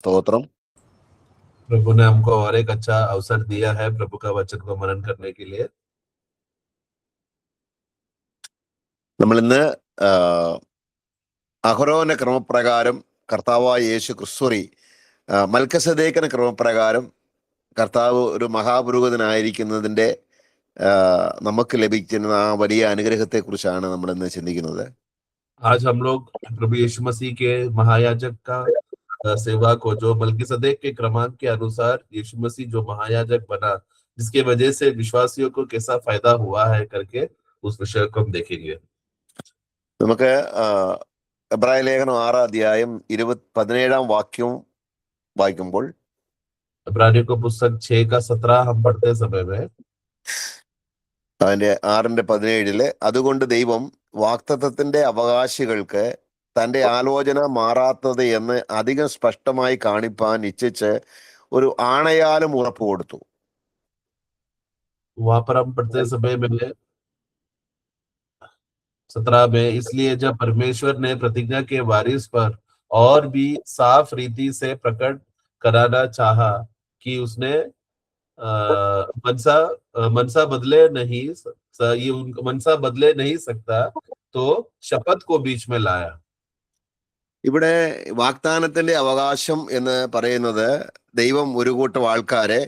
स्तोत्रम। प्रभु ने हमको और एक अच्छा अवसर दिया है प्रभु का वचन को मनन करने के लिए। നമ്മൾ ഇന്ന് അഹരോന്റെ ക്രമപ്രകാരം കർത്താവായ യേശു ക്രിസ്തുറി മൽക്കസദേക്കിന്റെ ക്രമപ്രകാരം കർത്താവ് ഒരു മഹാപുരോഹിതനായിരിക്കുന്നതിന്റെ നമുക്ക് ലഭിക്കുന്ന ആ വലിയ അനുഗ്രഹത്തെക്കുറിച്ചാണ് നമ്മൾ ഇന്ന് ചിന്തിക്കുന്നത്. आज हम लोग प्रभु यीशु मसीह के महायाजक का सेवा को, जो मलकीसदेक के क्रमांक के अनुसार यीशु मसीह जो महायाजक बना, जिसके वजह से विश्वासियों को कैसा फायदा हुआ है करके उस विषय को हम देखेंगे। നമുക്ക് എബ്രായ ലേഖനം 6 അധ്യായം 17 വാക്യവും വായിക്കുമ്പോൾ, इब्रानियों को पुस्तक 6 का 17 हम पढ़ते समय में അതിന്റെ 6:17 അതുകൊണ്ട് ദൈവം വാഗ്ദത്തത്തിന്റെ അവകാശികൾക്ക് തന്റെ ആലോചന മാറാത്തത് എന്ന് അധികം സ്പഷ്ടമായി കാണിപ്പാൻ ഇച്ഛിച്ച് ഒരു ആണയാലും ഉറപ്പ് കൊടുത്തു. वहां पर हम पढ़ते समय में 17 में, इसलिए जब परमेश्वर ने प्रतिज्ञा के वारिस पर और भी साफ रीति से प्रकट कराना चाहा कि उसने मनसा बदले नहीं ये मनसा बदले नहीं सकता, तो शपथ को बीच में लाया। ഇവിടെ വാഗ്ദാനത്തിന്റെ അവകാശം എന്ന് പറയുന്നത് ദൈവം ഒരു കൂട്ടം ആൾക്കാരെ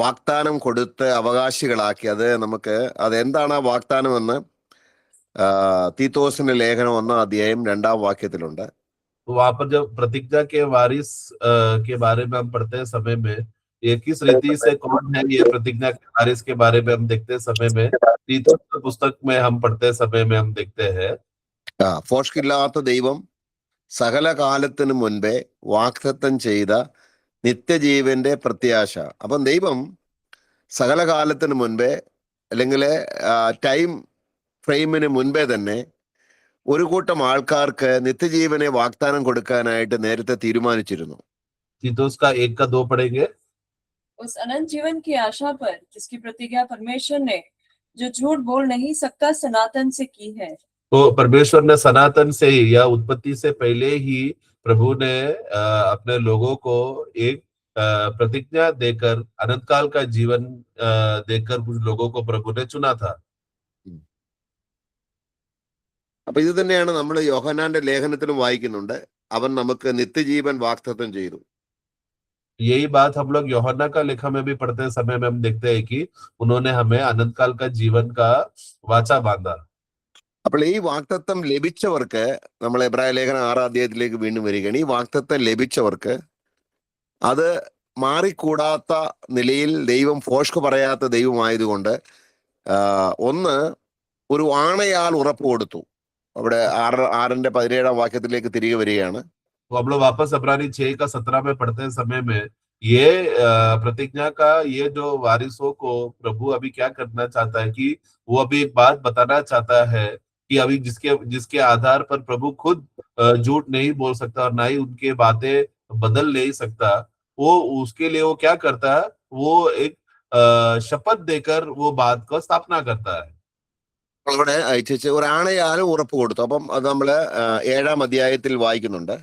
വാഗ്ദാനം കൊടുത്ത് അവകാശികളാക്കി. അത് നമുക്ക് അതെന്താണ് ആ വാഗ്ദാനം എന്ന് തീത്തോസിന്റെ ലേഖനം 1 അധ്യായം 2 വാക്യത്തിലുണ്ട്. वहां पर जब प्रतिज्ञा के वारिस के बारे में हम पढ़ते समय में, ये किस रीति से कौन है ये प्रतिज्ञा के वारिस के बारे में हम देखते समय में तीतुस पुस्तक में हम पढ़ते समय में हम देखते हैं, ഫോഷ്കില്ലാത്ത ദൈവം സകല കാലത്തിനു മുൻപേ വാഗ്ദത്തം ചെയ്ത നിത്യജീവന്റെ പ്രത്യാശ. അപ്പം ദൈവം സകല കാലത്തിന് മുൻപേ, അല്ലെങ്കിൽ ടൈം ഫ്രെയിമിന് മുൻപേ തന്നെ ഒരു കൂട്ടം ആൾക്കാർക്ക് നിത്യജീവനെ വാഗ്ദാനം കൊടുക്കാനായിട്ട് നേരത്തെ തീരുമാനിച്ചിരുന്നു. तीतुस का 1 का 2 पढ़ेंगे। उस अनंत जीवन की आशा पर जिसकी प्रतिज्ञा परमेश्वर ने, जो झूठ बोल नहीं सकता, सनातन से की है। तो परमेश्वर ने सनातन से ही या उत्पत्ति से पहले ही प्रभु ने अपने लोगों को एक प्रतिज्ञा देकर अनंत काल का जीवन देकर कुछ लोगों को प्रभु ने चुना था। അപ്പൊ ഇത് തന്നെയാണ് നമ്മൾ യോഹന്നാന്റെ ലേഖനത്തിലും വായിക്കുന്നുണ്ട്. അവൻ നമുക്ക് നിത്യജീവൻ വാഗ്ദത്തം ചെയ്തു. यही बात हम लोग यूहन्ना का लेखा में भी पढ़ते समय में हम देखते हैं कि उन्होंने हमें अनंत काल का जीवन का वाचा बांधा। അപ്പോൾ ഈ വാഗ്ദത്തം ലഭിച്ചവർക്ക്, നമ്മൾ എബ്രായ ലേഖനം 6 അധ്യായത്തിലേക്ക് വീണ്ടും വരികയാണ്. ഈ വാഗ്ദത്തം ലഭിച്ചവർക്ക് അത് മാറിക്കൂടാത്ത നിലയിൽ ദൈവം ഫോഷ്ക്ക് പറയാത്ത ദൈവമായതുകൊണ്ട് ഒന്ന് ഒരു ആണയാൽ ഉറപ്പ് കൊടുത്തു. അവിടെ 6:17 വാക്യത്തിലേക്ക് തിരികെ വരികയാണ്. तो हम लोग वापस इब्रानी 6 का 17 में पढ़ते समय में ये प्रतिज्ञा का ये जो वारिसों को प्रभु अभी क्या करना चाहता है कि वो अभी एक बात बताना चाहता है कि अभी जिसके आधार पर प्रभु खुद झूठ नहीं बोल सकता और ना ही उनके बातें बदल नहीं सकता, वो उसके लिए वो क्या करता है, वो एक शपथ देकर वो बात को स्थापना करता है. അവിടെ അയച്ചു ഒരു ആണയാലും ഉറപ്പ് കൊടുത്തു. അപ്പം അത് നമ്മള് 7 അധ്യായത്തിൽ വായിക്കുന്നുണ്ട്.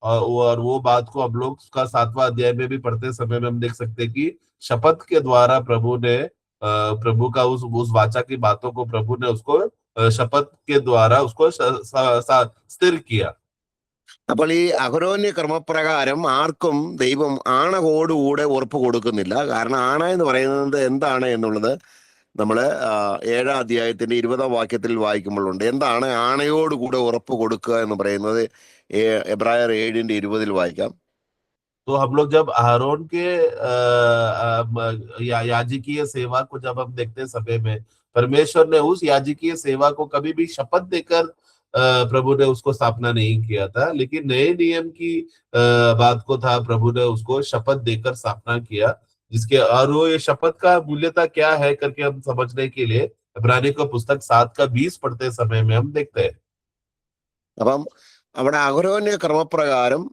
और वो बात को हम लोग का 7वां अध्याय में भी पढ़ते समय में हम देख सकते हैं कि शपथ के द्वारा प्रभु ने प्रभु का उस वाचा की बातों को प्रभु ने उसको शपथ के द्वारा उसको स्थिर किया. അപ്പോൾ ഈ അഹരോന്യ ക്രമപ്രകാരം ആർക്കും ദൈവം ആണയോടുകൂടെ ഉറപ്പ് കൊടുക്കുന്നില്ല. കാരണം ആണ എന്ന് പറയുന്നത് എന്താണ് എന്നുള്ളത് നമ്മള് 7 അധ്യായത്തിന്റെ 20 വാക്യത്തിൽ വായിക്കുമ്പോഴുണ്ട്. എന്താണ് ആണയോടുകൂടെ ഉറപ്പ് കൊടുക്കുക എന്ന് പറയുന്നത്? എബ്രായർ 7:20 വായിക്കാം. तो हम लोग जब आरोन के याजकीय सेवा को जब हम देखते समय में, परमेश्वर ने उस याजकीय सेवा को कभी भी शपथ देकर प्रभु ने उसको स्थापना नहीं किया था, लेकिन नए नियम की बात को था, प्रभु ने उसको शपथ देकर स्थापना किया. जिसके और वो ये शपथ का मूल्यता क्या है करके हम समझने के लिए इब्रानी को पुस्तक 7 का 20 पढ़ते समय में हम देखते हैं. അപ്പം അവിടെ അഹരോന്യ ക്രമപ്രകാരം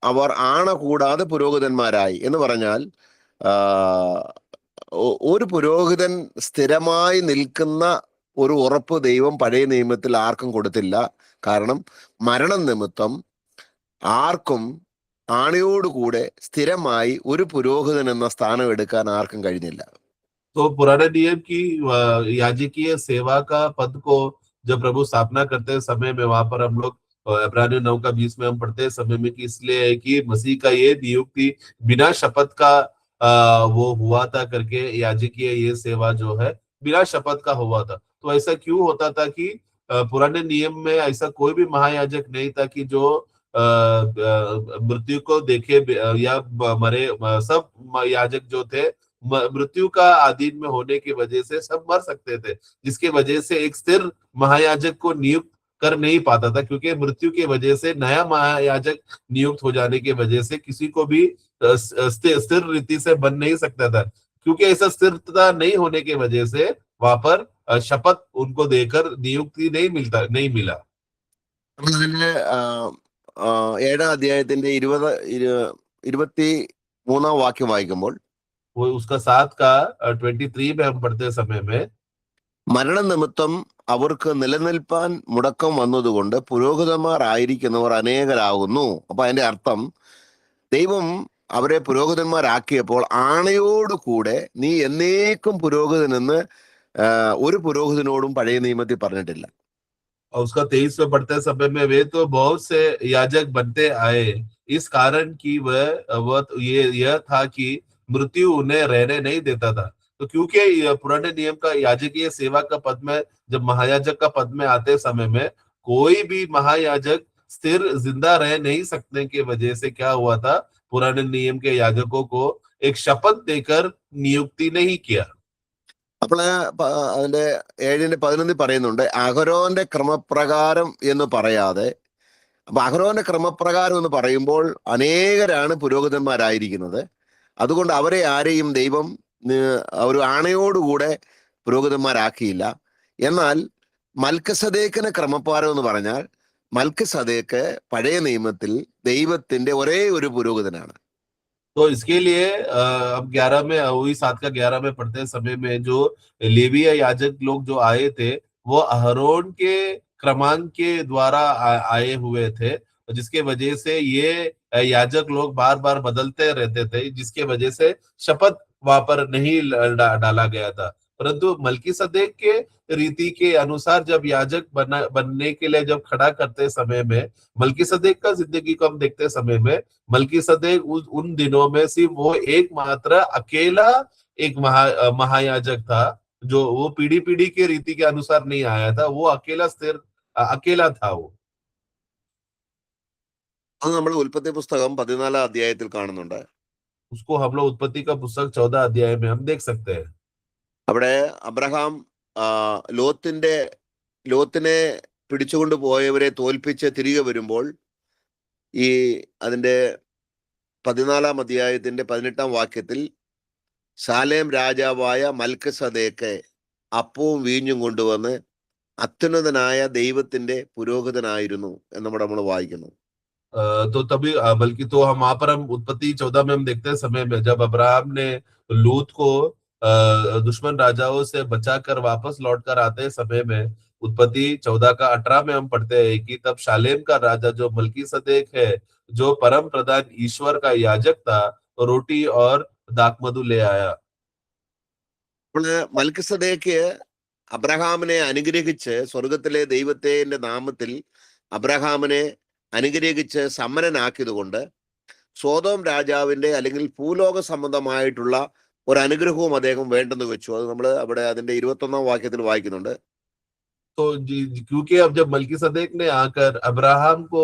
അവർ ആണ കൂടാതെ പുരോഹിതന്മാരായി എന്ന് പറഞ്ഞാൽ ഒരു പുരോഹിതൻ സ്ഥിരമായി നിൽക്കുന്ന ഒരു ഉറപ്പ് ദൈവം പഴയ നിയമത്തിൽ ആർക്കും കൊടുത്തില്ല. കാരണം മരണം നിമിത്തം ആർക്കും ആണയോടുകൂടെ സ്ഥിരമായി ഒരു പുരോഹിതൻ എന്ന സ്ഥാനം എടുക്കാൻ ആർക്കും കഴിഞ്ഞില്ല. तो पुराने नियम की याजकीय सेवा का पद को जब प्रभु स्थापना करते समय में वहां पर हम लोग इब्रानियों 9 का 20 में हम पढ़ते समय में कि इसलिए है कि मसीह का ये नियुक्ति बिना शपथ का वो हुआ था करके याजकीय ये सेवा जो है बिना शपथ का हुआ था। तो ऐसा क्यों होता था कि पुराने नियम में ऐसा कोई भी महायाजक नहीं था कि जो मृत्यु को देखे या मरे। सब याजक जो थे मृत्यु का अधीन में होने की वजह से सब मर सकते थे, जिसके वजह से एक स्थिर महायाजक को नियुक्त कर नहीं पाता था, क्योंकि मृत्यु की वजह से नया महायाजक नियुक्त हो जाने की वजह से किसी को भी स्थिर रीति से बन नहीं सकता था, क्योंकि ऐसा स्थिरता नहीं होने की वजह से वहां पर शपथ उनको देकर नियुक्ति नहीं मिला। നമ്മൾ അതിന്റെ 7-ാം അധ്യായത്തിന്റെ 23-ാം വാക്യം വായിക്കുമ്പോൾ वो उसका 7 का 23 में हम पढ़ते समय में മരണനിമിത്തം അവർക്ക് നിലനിൽപ്പാൻ മുടക്കം വന്നതുകൊണ്ട് പുരോഹിതന്മാർ ആയിരിക്കുന്നവർ അനേകരാകുന്നു. അപ്പൊ അതിന്റെ അർത്ഥം ദൈവം അവരെ പുരോഹിതന്മാരാക്കിയപ്പോൾ ആണയോടുകൂടെ നീ എന്നേക്കും പുരോഹിതനെന്ന് ഒരു പുരോഹിതനോടും പഴയ നിയമത്തിൽ പറഞ്ഞിട്ടില്ല. और उसका 23 में पढ़ते समय में वे तो बहुत से याजक बनते आए, इस कारण की वह यह था कि मृत्यु उन्हें रहने नहीं देता था। तो क्योंकि पुराने नियम का याजकीय सेवा का पद में जब महायाजक का पद में आते समय में कोई भी महायाजक स्थिर जिंदा रह नहीं सकने की वजह से क्या हुआ था, पुराने नियम के याजकों को एक शपथ देकर नियुक्ति नहीं किया। അപ്പോൾ അതിന്റെ 7:11 പറയുന്നുണ്ട് അഹരോന്റെ ക്രമപ്രകാരം എന്ന് പറയാതെ. അപ്പൊ അഹരോന്റെ ക്രമപ്രകാരം എന്ന് പറയുമ്പോൾ അനേകരാണ് പുരോഹിതന്മാരായിരിക്കുന്നത്. അതുകൊണ്ട് അവരെ ആരെയും ദൈവം ഒരു ആണയോടുകൂടെ പുരോഹിതന്മാരാക്കിയില്ല. എന്നാൽ മൽക്കിസദേക്കിന് ക്രമപ്രകാരം എന്ന് പറഞ്ഞാൽ മൽക്കിസദേക്ക് പഴയ നിയമത്തിൽ ദൈവത്തിന്റെ ഒരേ ഒരു പുരോഹിതനാണ്. तो इसके लिए अब 11 में वही 7 का 11 में पढ़ते समय में जो लेवीय याजक लोग जो आए थे वो अहरोन के क्रमांक के द्वारा आए हुए थे, जिसके वजह से ये याजक लोग बार बार बदलते रहते थे, जिसके वजह से शपथ वहां पर नहीं डाला गया था। परंतु मल्कीसदेक के रीति के अनुसार जब याजक बनने के लिए जब खड़ा करते समय में मल्कीसदेक का जिंदगी को हम देखते समय में मल्कीसदेक उन दिनों में सिर्फ वो एकमात्र अकेला एक महायाजक था, जो वो पीढ़ी पीढ़ी के रीति के अनुसार नहीं आया था, वो अकेला था वो। അത് നമ്മൾ ഉൽപ്പത്തി പുസ്തകം 14-ാം അധ്യായത്തിൽ കാണുന്നുണ്ട്. उसको हम लोग उत्पत्ति का पुस्तक 14 अध्याय में हम देख सकते हैं। അവിടെ അബ്രഹാം ലോത്തിനെ പിടിച്ചുകൊണ്ട് പോയവരെ തോൽപ്പിച്ച് തിരികെ വരുമ്പോൾ ഈ അതിന്റെ 14-ാം അധ്യായത്തിന്റെ 18-ാം വാക്യത്തിൽ ശാലേം രാജാവായ മൽക്കിസദേക്ക് അപ്പവും വീഞ്ഞും കൊണ്ടുവന്ന് അത്യുന്നതനായ ദൈവത്തിന്റെ പുരോഹിതനായിരുന്നു എന്ന് നമ്മൾ വായിക്കുന്നു. तो तभी बल्कि तो हम वहां पर हम उत्पत्ति 14 में हम देखते हैं समय में जब अब्राहम ने लूत को दुश्मन राजाओं से बचाकर वापस लौट कर आते समय में उत्पत्ति 14 का 18 में हम पढ़ते हैं कि तब शालेम का राजा जो मल्कीसदेक है, जो परम प्रधान ईश्वर का याजक था, रोटी और दाखमधु ले आया। മൽക്കിസദേക്ക് അബ്രഹാമിനെ അനുഗ്രഹിച്ച് സ്വർഗത്തിലെ ദൈവത്തിന്റെ നാമത്തിൽ അബ്രഹാമിനെ അനുഗ്രഹിച്ച് സമ്മനനാക്കിയതുകൊണ്ട് സോദോം രാജാവിന്റെ അല്ലെങ്കിൽ ഭൂലോക സംബന്ധമായിട്ടുള്ള ഒരു അനുഗ്രഹവും അദ്ദേഹം വേണ്ടെന്ന് വെച്ചു. അത് നമ്മൾ അവിടെ അതിന്റെ 21-ാം വാക്യത്തിൽ വായിക്കുന്നുണ്ട്. तो क्योंकि अब जब मल्कीसदेक ने आकर अब्राहम को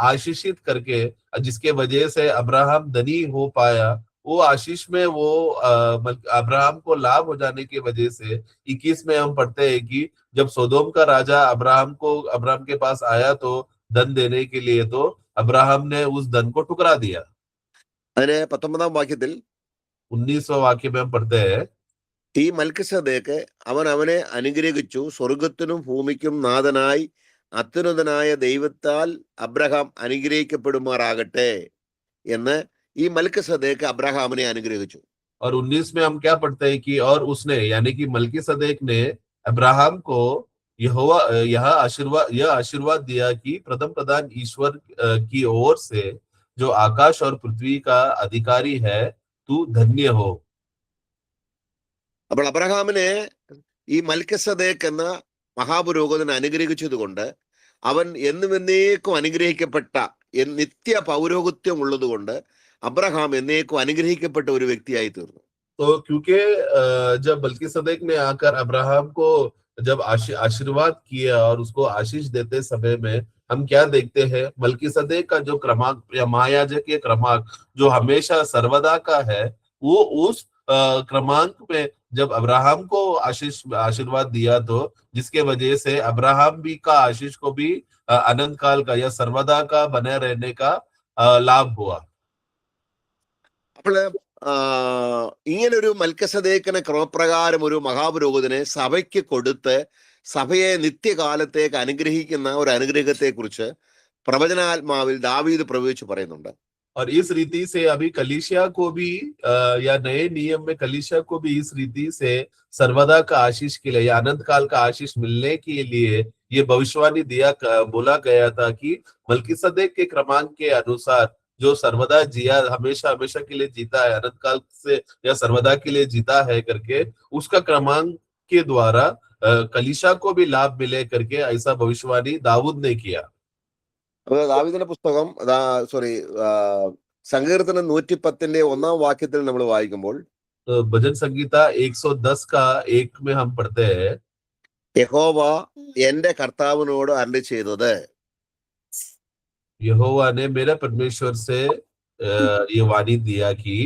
आशीषित करके जिसके वजह से अब्राहम धनी हो पाया, वो आशीष में वो अब्राहम को लाभ हो जाने की वजह से 21 में हम पढ़ते हैं कि जब सोदोम का राजा अब्राहम के पास आया तो धन देने के लिए, तो अब्राहम ने उस धन को ठुकरा दिया। അതിന് 19-ാം വാക്യത്തിൽ 19वां वाक्य में हम पढ़ते हैं ഈ മൽക്കിസദേക്ക് അവനെ അനുഗ്രഹിച്ചു, സ്വർഗത്തിനും ഭൂമിക്കും നാഥനായി അത്യുന്നതനായ ദൈവത്താൽ അബ്രഹാം അനുഗ്രഹിക്കപ്പെടുമാറാകട്ടെ എന്ന് ഈ മൽക്കിസദേക്ക് അബ്രഹാമിനെ അനുഗ്രഹിച്ചു. और 19 में हम क्या पढ़ते हैं कि और उसने यानी कि मल्कीसदेक ने अब्राहम को यह आशीर्वाद दिया कि प्रथम प्रधान ईश्वर की ओर से जो आकाश और पृथ्वी का अधिकारी है, तू धन्य हो। അപ്പോൾ അബ്രഹാമിനെ ഈ മൽക്കസദേക്ക് എന്ന മഹാപുരോഹിതൻ അനുഗ്രഹിച്ചത് കൊണ്ട് അവൻ എന്നും എന്നേക്കും അനുഗ്രഹിക്കപ്പെട്ട നിത്യ പൗരോഹിത്യം ഉള്ളത് കൊണ്ട് അബ്രഹാം എന്നേക്കും അനുഗ്രഹിക്കപ്പെട്ട ഒരു വ്യക്തിയായി തീർന്നു. तो क्योंकि जब मल्कीसदेक ने आकर अब्राहम को जब आशीर्वाद किया और उसको आशीष देते समय में हम क्या देखते हैं, मल्कीसदेक का जो क्रमांक या महायाजक के क्रमांक जो हमेशा सर्वदा का है, वो उस क्रमांक में जब अब्राहम को आशीर्वाद दिया, तो जिसके वजह से अब्राहम भी का आशीष को भी अनंत काल का या सर्वदा का बने रहने का लाभ हुआ। അപ്പോൾ ഇങ്ങനൊരു മൽക്കസദേക്കിനെ ക്രമപ്രകാരം ഒരു മഹാപുരോഹിതനെ സഭയ്ക്ക് കൊടുത്ത് സഭയെ നിത്യകാലത്തേക്ക് അനുഗ്രഹിക്കുന്ന ഒരു അനുഗ്രഹത്തെ കുറിച്ച് പ്രവചനാത്മാവിൽ ദാവീദ് പ്രവചിച്ചു പറയുന്നുണ്ട്. और इस रीति से अभी कलीसिया को भी या नए नियम में कलीसिया को भी इस रीति से सर्वदा का आशीष के लिए या अनंत काल का आशीष मिलने के लिए ये भविष्यवाणी बोला गया था कि मल्कीसदेक के क्रमांक के अनुसार जो सर्वदा जिया, हमेशा हमेशा के लिए जीता है, अनंत काल से या सर्वदा के लिए जीता है करके उसका क्रमांक के द्वारा कलीसिया को भी लाभ मिले करके ऐसा भविष्यवाणी दाऊद ने किया। ദാവീദിന്റെ പുസ്തകം സങ്കീർത്തനം 110 ഒന്നാം വാക്യത്തിൽ നമ്മൾ വായിക്കുമ്പോൾ भजन संगीता 110 का 1 में हम पढ़ते हैं, യഹോവ എന്റെ കർത്താവിനോട് അരുളി ചെയ്തത്, यहोवा ने मेरे परमेश्वर से ये वाणी दिया कि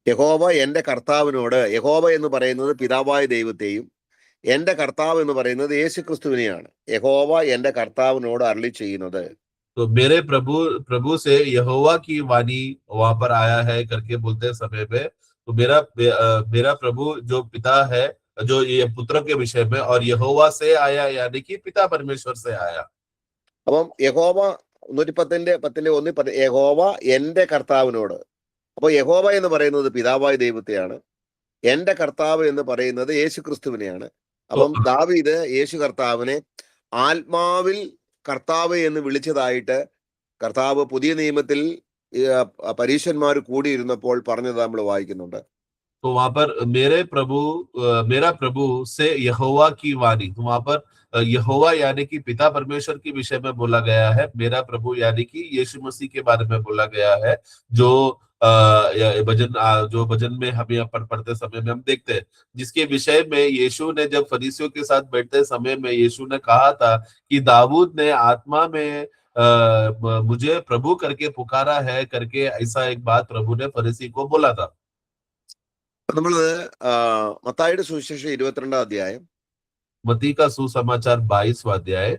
യഹോവ എന്റെ കർത്താവിനോട്, യഹോവ എന്ന് പറയുന്നത് പിതാവായ ദൈവത്തെയും എന്റെ കർത്താവ് എന്ന് പറയുന്നത് യേശുക്രിസ്തുവിനെയാണ്. യഹോവ എന്റെ കർത്താവിനോട് അരുളി ചെയ്യുന്നത്. तो मेरे प्रभु से यहोवा की वाणी वहां पर आया है करके बोलते समय में, तो मेरा प्रभु जो पिता है, जो ये पुत्र के विषय में, और यहोवा से आया यानी कि पिता परमेश्वर से आया। അപ്പം യഹോവ 110:1 യഹോവ എന്റെ കർത്താവിനോട്. അപ്പൊ യഹോവ എന്ന് പറയുന്നത് പിതാവായ ദൈവത്തെയാണ്, എന്റെ കർത്താവ് എന്ന് പറയുന്നത് യേശുക്രിസ്തുവിനെയാണ്. അപ്പം ദാവീദ് യേശു കർത്താവിനെ ആത്മാവിൽ കർത്താവ് എന്ന് വിളിച്ചതായിട്ട് കർത്താവ് പുതിയ നിയമത്തിൽ പരീശന്മാർ കൂടിയിരുന്നപ്പോൾ പറഞ്ഞത് നമ്മൾ വായിക്കുന്നുണ്ട്. तो वहां पर मेरा प्रभु से यहोवा की वाणी, तो वहां पर यहोवा यानी कि पिता परमेश्वर के विषय में बोला गया है, मेरा प्रभु यानी कि यीशु मसीह के बारे में बोला गया है, जो भजन में हम यहाँ पर पढ़ते समय में हम देखते हैं, जिसके विषय में यीशु ने जब फरीसियों के साथ बैठते समय में यीशु ने कहा था कि दाऊद ने आत्मा में मुझे प्रभु करके पुकारा है करके, ऐसा एक बात प्रभु ने फरीसी को बोला था। നമ്മള് മത്തായിയുടെ സുവിശേഷം 22-ാം അധ്യായം, मत्ती का सुसमाचार 22वां अध्याय,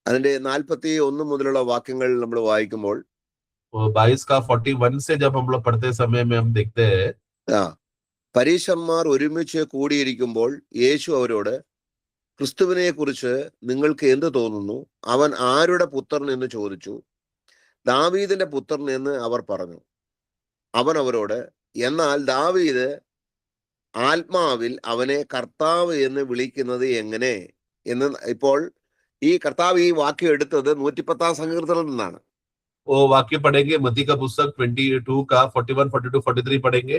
അതിന്റെ 41 മുതലുള്ള വാക്യങ്ങൾ നമ്മൾ വായിക്കുമ്പോൾ 22 का 41 से जब हम लोग पढ़ते समय में हम देखते हैं, പരീശന്മാർ ഒരുമിച്ച് കൂടിയിരിക്കുമ്പോൾ യേശു അവരോട്, ക്രിസ്തുവിനെ കുറിച്ച് നിങ്ങൾക്ക് എന്ത് തോന്നുന്നു? അവൻ ആരുടെ പുത്രൻ എന്ന് ചോദിച്ചു. ദാവീദിന്റെ പുത്രൻ എന്ന് അവർ പറഞ്ഞു. അവൻ അവരോട്, എന്നാൽ ദാവീദ് ആത്മാവിൽ അവനെ കർത്താവ് എന്ന് വിളിക്കുന്നത് എങ്ങനെ എന്ന്. ഇപ്പോൾ ഈ കർത്താവ് ഈ വാക്യം എടുത്തത് 110-ാം സങ്കീർത്തനത്തിൽ നിന്നാണ്. वो वाक्य पढ़ेंगे, मत्ती का पुस्तक 22 का 41, 42, 43 पढ़ेंगे।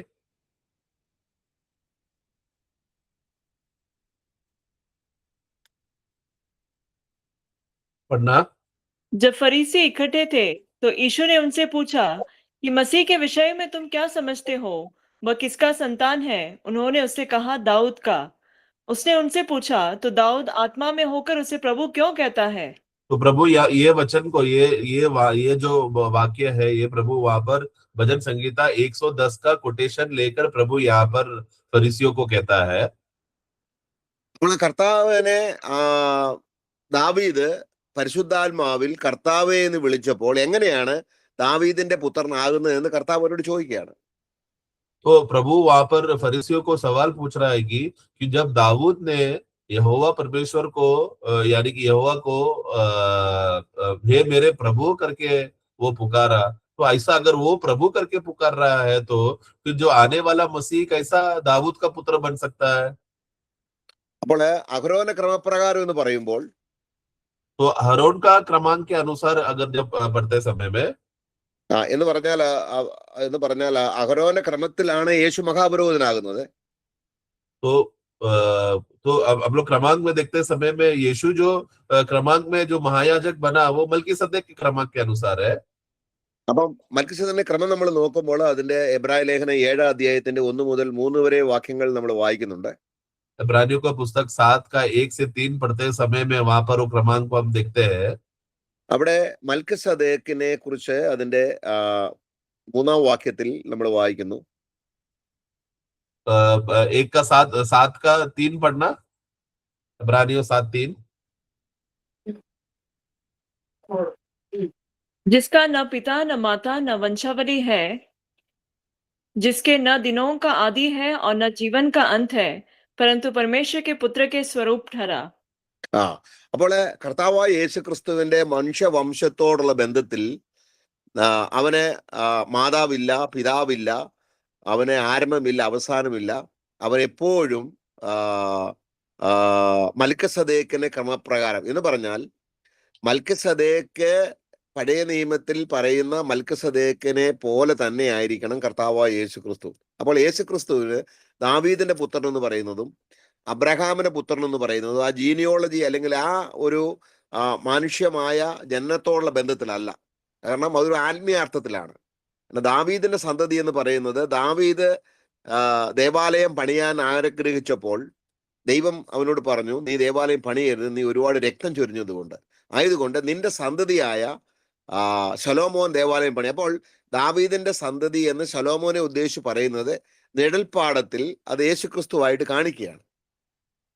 पढ़ना। जब फरीसी इकट्ठे थे तो यीशु ने उनसे पूछा कि मसीह के विषय में तुम क्या समझते हो, वह किसका संतान है? उन्होंने उससे कहा, दाऊद का। उसने उनसे पूछा, तो दाऊद आत्मा में होकर उसे प्रभु क्यों कहता है? तो प्रभु ये वचन को ये जो वाक्य है, ये प्रभु वहां पर भजन संगीता 110 का कोटेशन लेकर प्रभु यहाँ पर फरीसियों को कहता है। കർത്താവിനെ ദാവീദ് പരിശുദ്ധാത്മാവിൽ കർത്താവേ എന്ന് വിളിച്ചപ്പോൾ എങ്ങനെയാണ് ദാവീദിന്റെ പുത്രനാകുന്നത് എന്ന് കർത്താവ് അവരോട് ചോദിക്കുകയാണ്. तो प्रभु वहां पर फरीसियों को सवाल पूछ रहा है कि जब दाऊद ने यहोवा परमेश्वर को यानी कि यहोवा को हे मेरे प्रभु करके वो पुकारा, तो ऐसा अगर वो प्रभु करके पुकार रहा है, तो फिर जो आने वाला मसीह कैसा दाऊद का पुत्र बन सकता है? അപ്പോൾ അഹരോന്റെ ക്രമപ്രകാരം എന്ന് പറയുമ്പോൾ तो हरोन का क्रमांक के अनुसार अगर जब पढ़ते समय में എന്ന് പറഞ്ഞാൽ അഹരോന്റെ ക്രമത്തിലാണ് യേശു മഹാപുരോഹിതനാകുന്നത്. तो तो अब हम लोग क्रमांक में देखते समय में यीशु जो क्रमांक में जो महायाजक बना वो मलकीसदेक के क्रमांक के अनुसार है. അപ്പം മൽക്കിസേദക്കിന്റെ ക്രമം നമ്മൾ നോക്കുമ്പോൾ അതിന്റെ എബ്രായ ലേഖനം 7 അധ്യായത്തിന്റെ 1 മുതൽ 3 വരെ വാക്യങ്ങൾ നമ്മൾ വായിക്കുന്നുണ്ട്. इब्रानियों का पुस्तक 7 का 1 से 3 पढ़ते समय में वहां पर वो क्रमांक को हम देखते हैं. അവിടെ മൽക്കിസദേക്കിനെ കുറിച്ച് അതിന്റെ 3-ാം വാക്യത്തിൽ നമ്മൾ വായിക്കുന്നു. 1 का 7 का 3 पढ़ना. इब्रानियों 7:3. जिसका न पिता न माता न वंशावली है, जिसके न दिनों का आदि है और न जीवन का अंत है, परंतु परमेश्वर के पुत्र के स्वरूप ठहरा. അപ്പോൾ കർത്താവായ യേശു ക്രിസ്തുവിന്റെ മനുഷ്യവംശത്തോടുള്ള ബന്ധത്തിൽ അവന് മാതാവില്ല, പിതാവില്ല, അവന് ആരംഭമില്ല, അവസാനമില്ല. അവൻ എപ്പോഴും മൽക്കിസദേക്കിന്റെ ക്രമപ്രകാരം എന്ന് പറഞ്ഞാൽ മൽക്കിസദേക്ക് പഴയ നിയമത്തിൽ പറയുന്ന മൽക്കിസദേക്കിനെ പോലെ തന്നെ ആയിരിക്കണം കർത്താവായ യേശു ക്രിസ്തു. അപ്പോൾ യേശു ക്രിസ്തുവിന് ദാവീദിന്റെ പുത്രൻ എന്ന് പറയുന്നതും അബ്രഹാമിന്റെ പുത്രൻ എന്ന് പറയുന്നതും ആ ജീനിയോളജി അല്ലെങ്കിൽ ആ ഒരു മാനുഷ്യമായ ജനനത്തോടുള്ള ബന്ധത്തിലല്ല. കാരണം അതൊരു ആത്മീയാർത്ഥത്തിലാണ്. ദാവീദിന്റെ സന്തതി എന്ന് പറയുന്നത് ദാവീദ് ദേവാലയം പണിയാൻ ആഗ്രഹിച്ചപ്പോൾ ദൈവം അവനോട് പറഞ്ഞു, നീ ദേവാലയം പണിയരുത്, നീ ഒരുപാട് രക്തം ചൊരിഞ്ഞതുകൊണ്ട്, ആയതുകൊണ്ട് നിന്റെ സന്തതിയായ ശലോമോൻ ദേവാലയം പണി. അപ്പോൾ ദാവീദിന്റെ സന്തതി എന്ന് ശലോമോനെ ഉദ്ദേശിച്ച് പറയുന്നത് നിഴൽപ്പാടത്തിൽ അത് യേശു ക്രിസ്തുവായിട്ട് കാണിക്കുകയാണ്.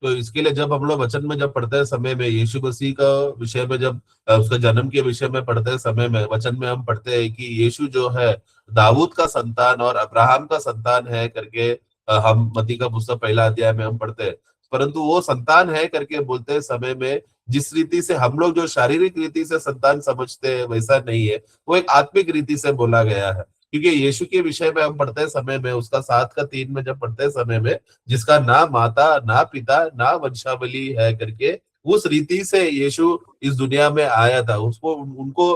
तो इसके लिए जब हम लोग वचन में जब पढ़ते समय में यीशु मसीह का विषय में जब उसका जन्म के विषय में पढ़ते समय में वचन में हम पढ़ते हैं कि यीशु जो है दाऊद का संतान और अब्राहम का संतान है करके हम मत्ती का पुस्तक 1 अध्याय में हम पढ़ते हैं. परंतु वो संतान है करके बोलते समय में जिस रीति से हम लोग जो शारीरिक रीति से संतान समझते हैं वैसा नहीं है, वो एक आत्मिक रीति से बोला गया है. क्योंकि यीशु के विषय में हम पढ़ते समय में उसका 7 का 3 में जब पढ़ते समय में जिसका ना माता ना पिता ना वंशावली है करके उस रीति से यीशु इस दुनिया में आया था. उसको उनको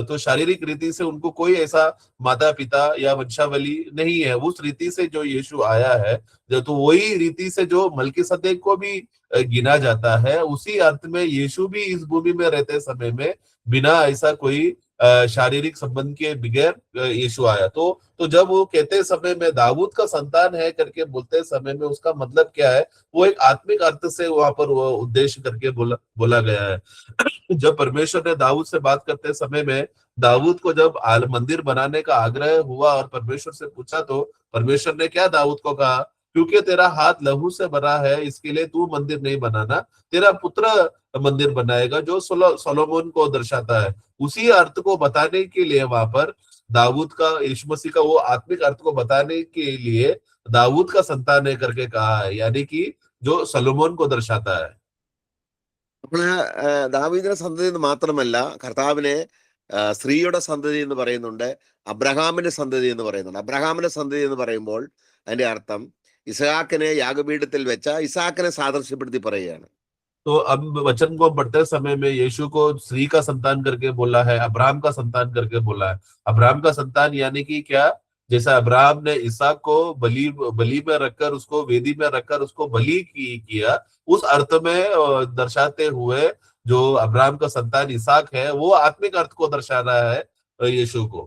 तो शारीरिक रीति से उनको कोई ऐसा माता पिता या वंशावली नहीं है. उस रीति से जो यीशु आया है, तो वही रीति से जो मलकीसदेक को भी गिना जाता है, उसी अर्थ में यीशु भी इस भूमि में रहते समय में बिना ऐसा कोई शारीरिक संबंध के बगैर यीशु आया. तो जब वो कहते समय में दाऊद का संतान है करके बोलते समय में उसका मतलब क्या है, वो एक आत्मिक अर्थ से वहां पर वो उद्देश्य करके बोला गया है. जब परमेश्वर ने दाऊद से बात करते समय में दाऊद को जब मंदिर बनाने का आग्रह हुआ और परमेश्वर से पूछा, तो परमेश्वर ने क्या दाऊद को कहा, क्योंकि तेरा हाथ लहू से बना है, इसके लिए तू मंदिर नहीं बनाना, तेरा पुत्र मंदिर बनाएगा, जो सोलोमोन को दर्शाता है. उसी अर्थ को बताने के लिए वहां पर दाऊद का, यीशु मसीह का वो आत्मिक अर्थ को बताने के लिए दाऊद का संतान है करके कहा है, यानी कि जो सोलोमोन को दर्शाता है. അപ്പോൾ ദാവീദിന്റെ സന്തതി എന്ന് മാത്രമല്ല, കർത്താവിനെ സ്ത്രീയുടെ സന്തതി എന്ന് പറയുന്നുണ്ട്, അബ്രഹാമിന്റെ സന്തതി എന്ന് പറയുന്നുണ്ട്. അബ്രഹാമിന്റെ സന്തതി എന്ന് പറയുമ്പോൾ അതിന്റെ അർത്ഥം ഇസ്ഹാക്കിനെ യാഗപീഠത്തിൽ വെച്ച ഇസ്ഹാക്കിനെ സാദൃശ്യപ്പെടുത്തി പറയുകയാണ്. तो अब वचन को पढ़ते समय में यीशु को स्त्री का संतान करके बोला है, अब्राहम का संतान करके बोला है. अब्राहम का संतान यानी कि क्या, जैसा अब्राहम ने इसहाक को बलि में रखकर, उसको वेदी में रखकर उसको बलि किया, उस अर्थ में दर्शाते हुए जो अब्राहम का संतान इसहाक है, वो आत्मिक अर्थ को दर्शा रहा है यीशु को.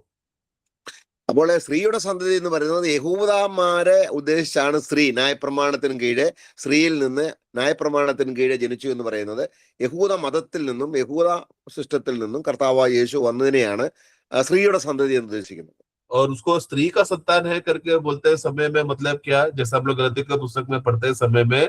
അപ്പോൾ സ്ത്രീയുടെ സന്തതി എന്ന് പറയുന്നത് യഹൂദന്മാരെ ഉദ്ദേശിച്ചാണ് സ്ത്രീ. ന്യായപ്രമാണത്തിന് കീഴെ സ്ത്രീയിൽ നിന്ന് ന്യായപ്രമാണത്തിന് കീഴെ ജനിച്ചു എന്ന് പറയുന്നത് യഹൂദ മതത്തിൽ നിന്നും യഹൂദ സിസ്റ്റത്തിൽ നിന്നും കർത്താവായ യേശു വന്നതിനെയാണ് സ്ത്രീയുടെ സന്തതി എന്ന് ഉദ്ദേശിക്കുന്നത്. और उसको स्त्री का संतान है करके बोलते समय में मतलब क्या, जैसे हम लोग गलती का पुस्तक में पढ़ते समय में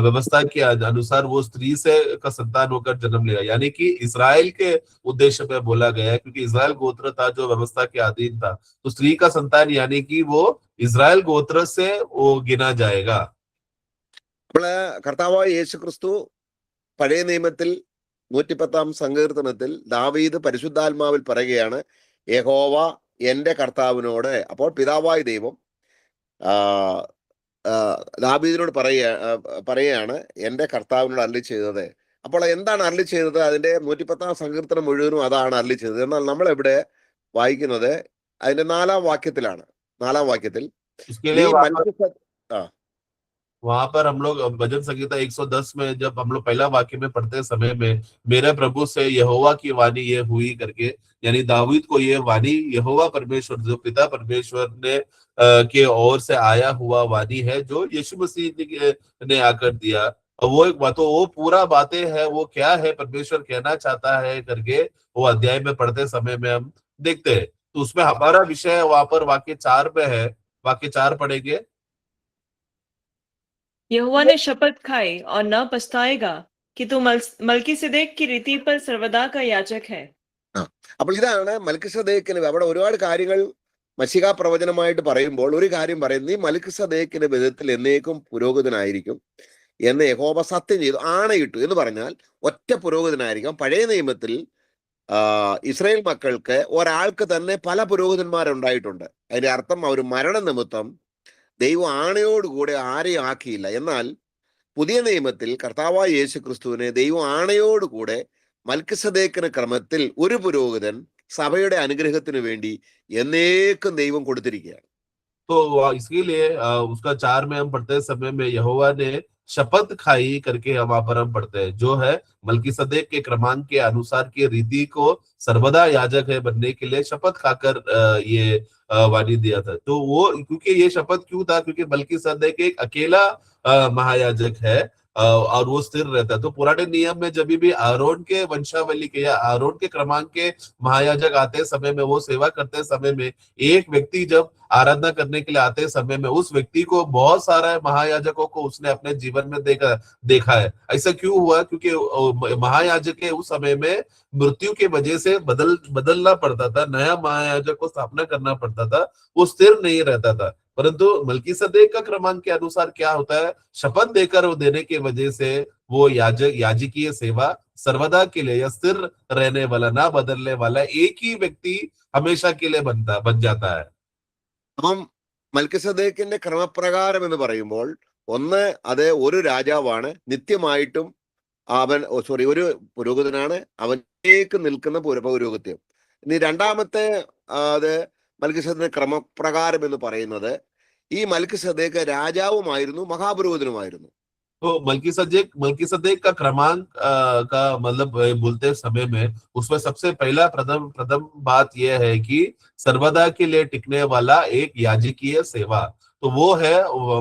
व्यवस्था के अनुसार वो स्त्री से का संतान होकर जन्म लेगा, यानी कि इस्राएल के उद्देश्य में बोला गया है, क्योंकि इस्राएल गोत्र था जो व्यवस्था के अधीन था. तो स्त्री का संतान यानी कि वो इस्राएल गोत्र से वो गिना जाएगा. അപ്പോൾ കർത്താവായ യേശു ക്രിസ്തു പഴയ നിയമത്തിൽ 110 സങ്കീർത്തനത്തിൽ ദാവീദ് പരിശുദ്ധാത്മാവിൽ പറയുകയാണ്, യഹോവ എന്റെ കർത്താവിനോട്. അപ്പോൾ പിതാവായ ദൈവം ദാവീദിനോട് പറയുകയാണ് എൻ്റെ കർത്താവിനോട് അരുളി ചെയ്തത്. അപ്പോൾ എന്താണ് അരുളി ചെയ്തത്? അതിന്റെ 110 സങ്കീർത്തനം മുഴുവനും അതാണ് അരുളി ചെയ്തത്. എന്നാൽ നമ്മൾ ഇവിടെ വായിക്കുന്നത് അതിന്റെ 4-ാം വാക്യത്തിലാണ്. 4-ാം വാക്യത്തിൽ उसके നീ लिए वहां पर हम लोग भजन संगीता 110 में जब हम लोग पहला वाक्य में पढ़ते समय में मेरे प्रभु से यहोवा की वाणी ये हुई करके, यानी दाऊद को ये वाणी यहोवा परमेश्वर जो पिता परमेश्वर ने के ओर से आया हुआ वाणी है जो यीशु मसीह ने आकर दिया। और वो एक बात, वो पूरा बातें है, वो क्या है परमेश्वर कहना चाहता है करके वो अध्याय में पढ़ते समय में हम देखते हैं। तो उसमें हमारा विषय वहां पर वाक्य 4 में है। वाक्य 4 पढ़ेंगे। यहोवा ने शपथ खाई और न पछताएगा कि तू मल्कीसिदेक की रीति पर सर्वदा का याजक है. അപ്പോൾ ഇതാണ് മൽക്കിസദേക്കിന്. അവിടെ ഒരുപാട് കാര്യങ്ങൾ മശിഹ പ്രവചനമായിട്ട് പറയുമ്പോൾ ഒരു കാര്യം പറയുന്നത്, ഈ മൽക്കിസദേക്കിന്റെ വിധത്തിൽ എന്നേക്കും പുരോഹിതനായിരിക്കും എന്ന് യഹോവ സത്യം ചെയ്തു, ആണയിട്ടു എന്ന് പറഞ്ഞാൽ ഒറ്റ പുരോഹിതനായിരിക്കും. പഴയ നിയമത്തിൽ ഇസ്രായേൽ മക്കൾക്ക് ഒരാൾക്ക് തന്നെ പല പുരോഹിതന്മാരുണ്ടായിട്ടുണ്ട്. അതിന്റെ അർത്ഥം അവർ മരണ നിമിത്തം ദൈവം ആണയോടുകൂടെ ആരെയും ആക്കിയില്ല. എന്നാൽ പുതിയ നിയമത്തിൽ കർത്താവായ യേശു ക്രിസ്തുവിനെ ദൈവം ആണയോടുകൂടെ മൽക്കിസദേക്കിന് ക്രമത്തിൽ ഒരു പുരോഹിതൻ സഭയുടെ അനുഗ്രഹത്തിന് വേണ്ടി എന്നേക്കും ദൈവം കൊടുത്തിരിക്കുകയാണ്. तो इसके लिए उसका 4 में हम पढ़ते समय में यहोवा ने शपथ खाई करके वहां पर हम पढ़ते हैं, जो है मल्कीसदेक के क्रमांक के अनुसार की रीति को सर्वदा याजक है बनने के लिए शपथ खाकर ये वाणी दिया था। तो वो क्योंकि ये शपथ क्यों था? क्योंकि मल्कीसदेक एक अकेला महायाजक है और वो स्थिर रहता है। तो पुराने नियम में जब भी आरोन के वंशावली के या आरोन के क्रमांक के महायाजक आते समय में, वो सेवा करते समय में, एक व्यक्ति जब आराधना करने के लिए आते समय में उस व्यक्ति को बहुत सारा महायाजकों को उसने अपने जीवन में देखा है। ऐसा क्यों हुआ? क्योंकि महायाजक के उस समय में मृत्यु के वजह से बदलना पड़ता था, नया महायाजक को स्थापना करना पड़ता था, वो स्थिर नहीं रहता था। परंतु मल्कीसदेक का क्रमांक के अनुसार क्या होता है? शपथ देकर वो देने की वजह से वो याजकीय सेवा सर्वदा के लिए या स्थिर रहने वाला, ना बदलने वाला एक ही व्यक्ति हमेशा के लिए बन जाता है. അപ്പം മൽക്കിസദേക്കിന്റെ ക്രമപ്രകാരം എന്ന് പറയുമ്പോൾ ഒന്ന്, അത് ഒരു രാജാവാണ്, നിത്യമായിട്ടും അവൻ ഒരു പുരോഹിതനാണ്, അവനേക്ക് നിൽക്കുന്ന പൗരോഹിത്യം. ഇനി രണ്ടാമത്തെ അത് മൽക്കിസദേക്കിന്റെ ക്രമപ്രകാരം എന്ന് പറയുന്നത്, ഈ മൽക്കിസദേക്ക് രാജാവുമായിരുന്നു മഹാപുരോഹിതനുമായിരുന്നു. तो मल्कीसदेक का क्रमांक का मतलब बोलते समय में उसमें सबसे पहला प्रथम बात यह है कि सर्वदा के लिए टिकने वाला एक याजकीय सेवा, तो वो है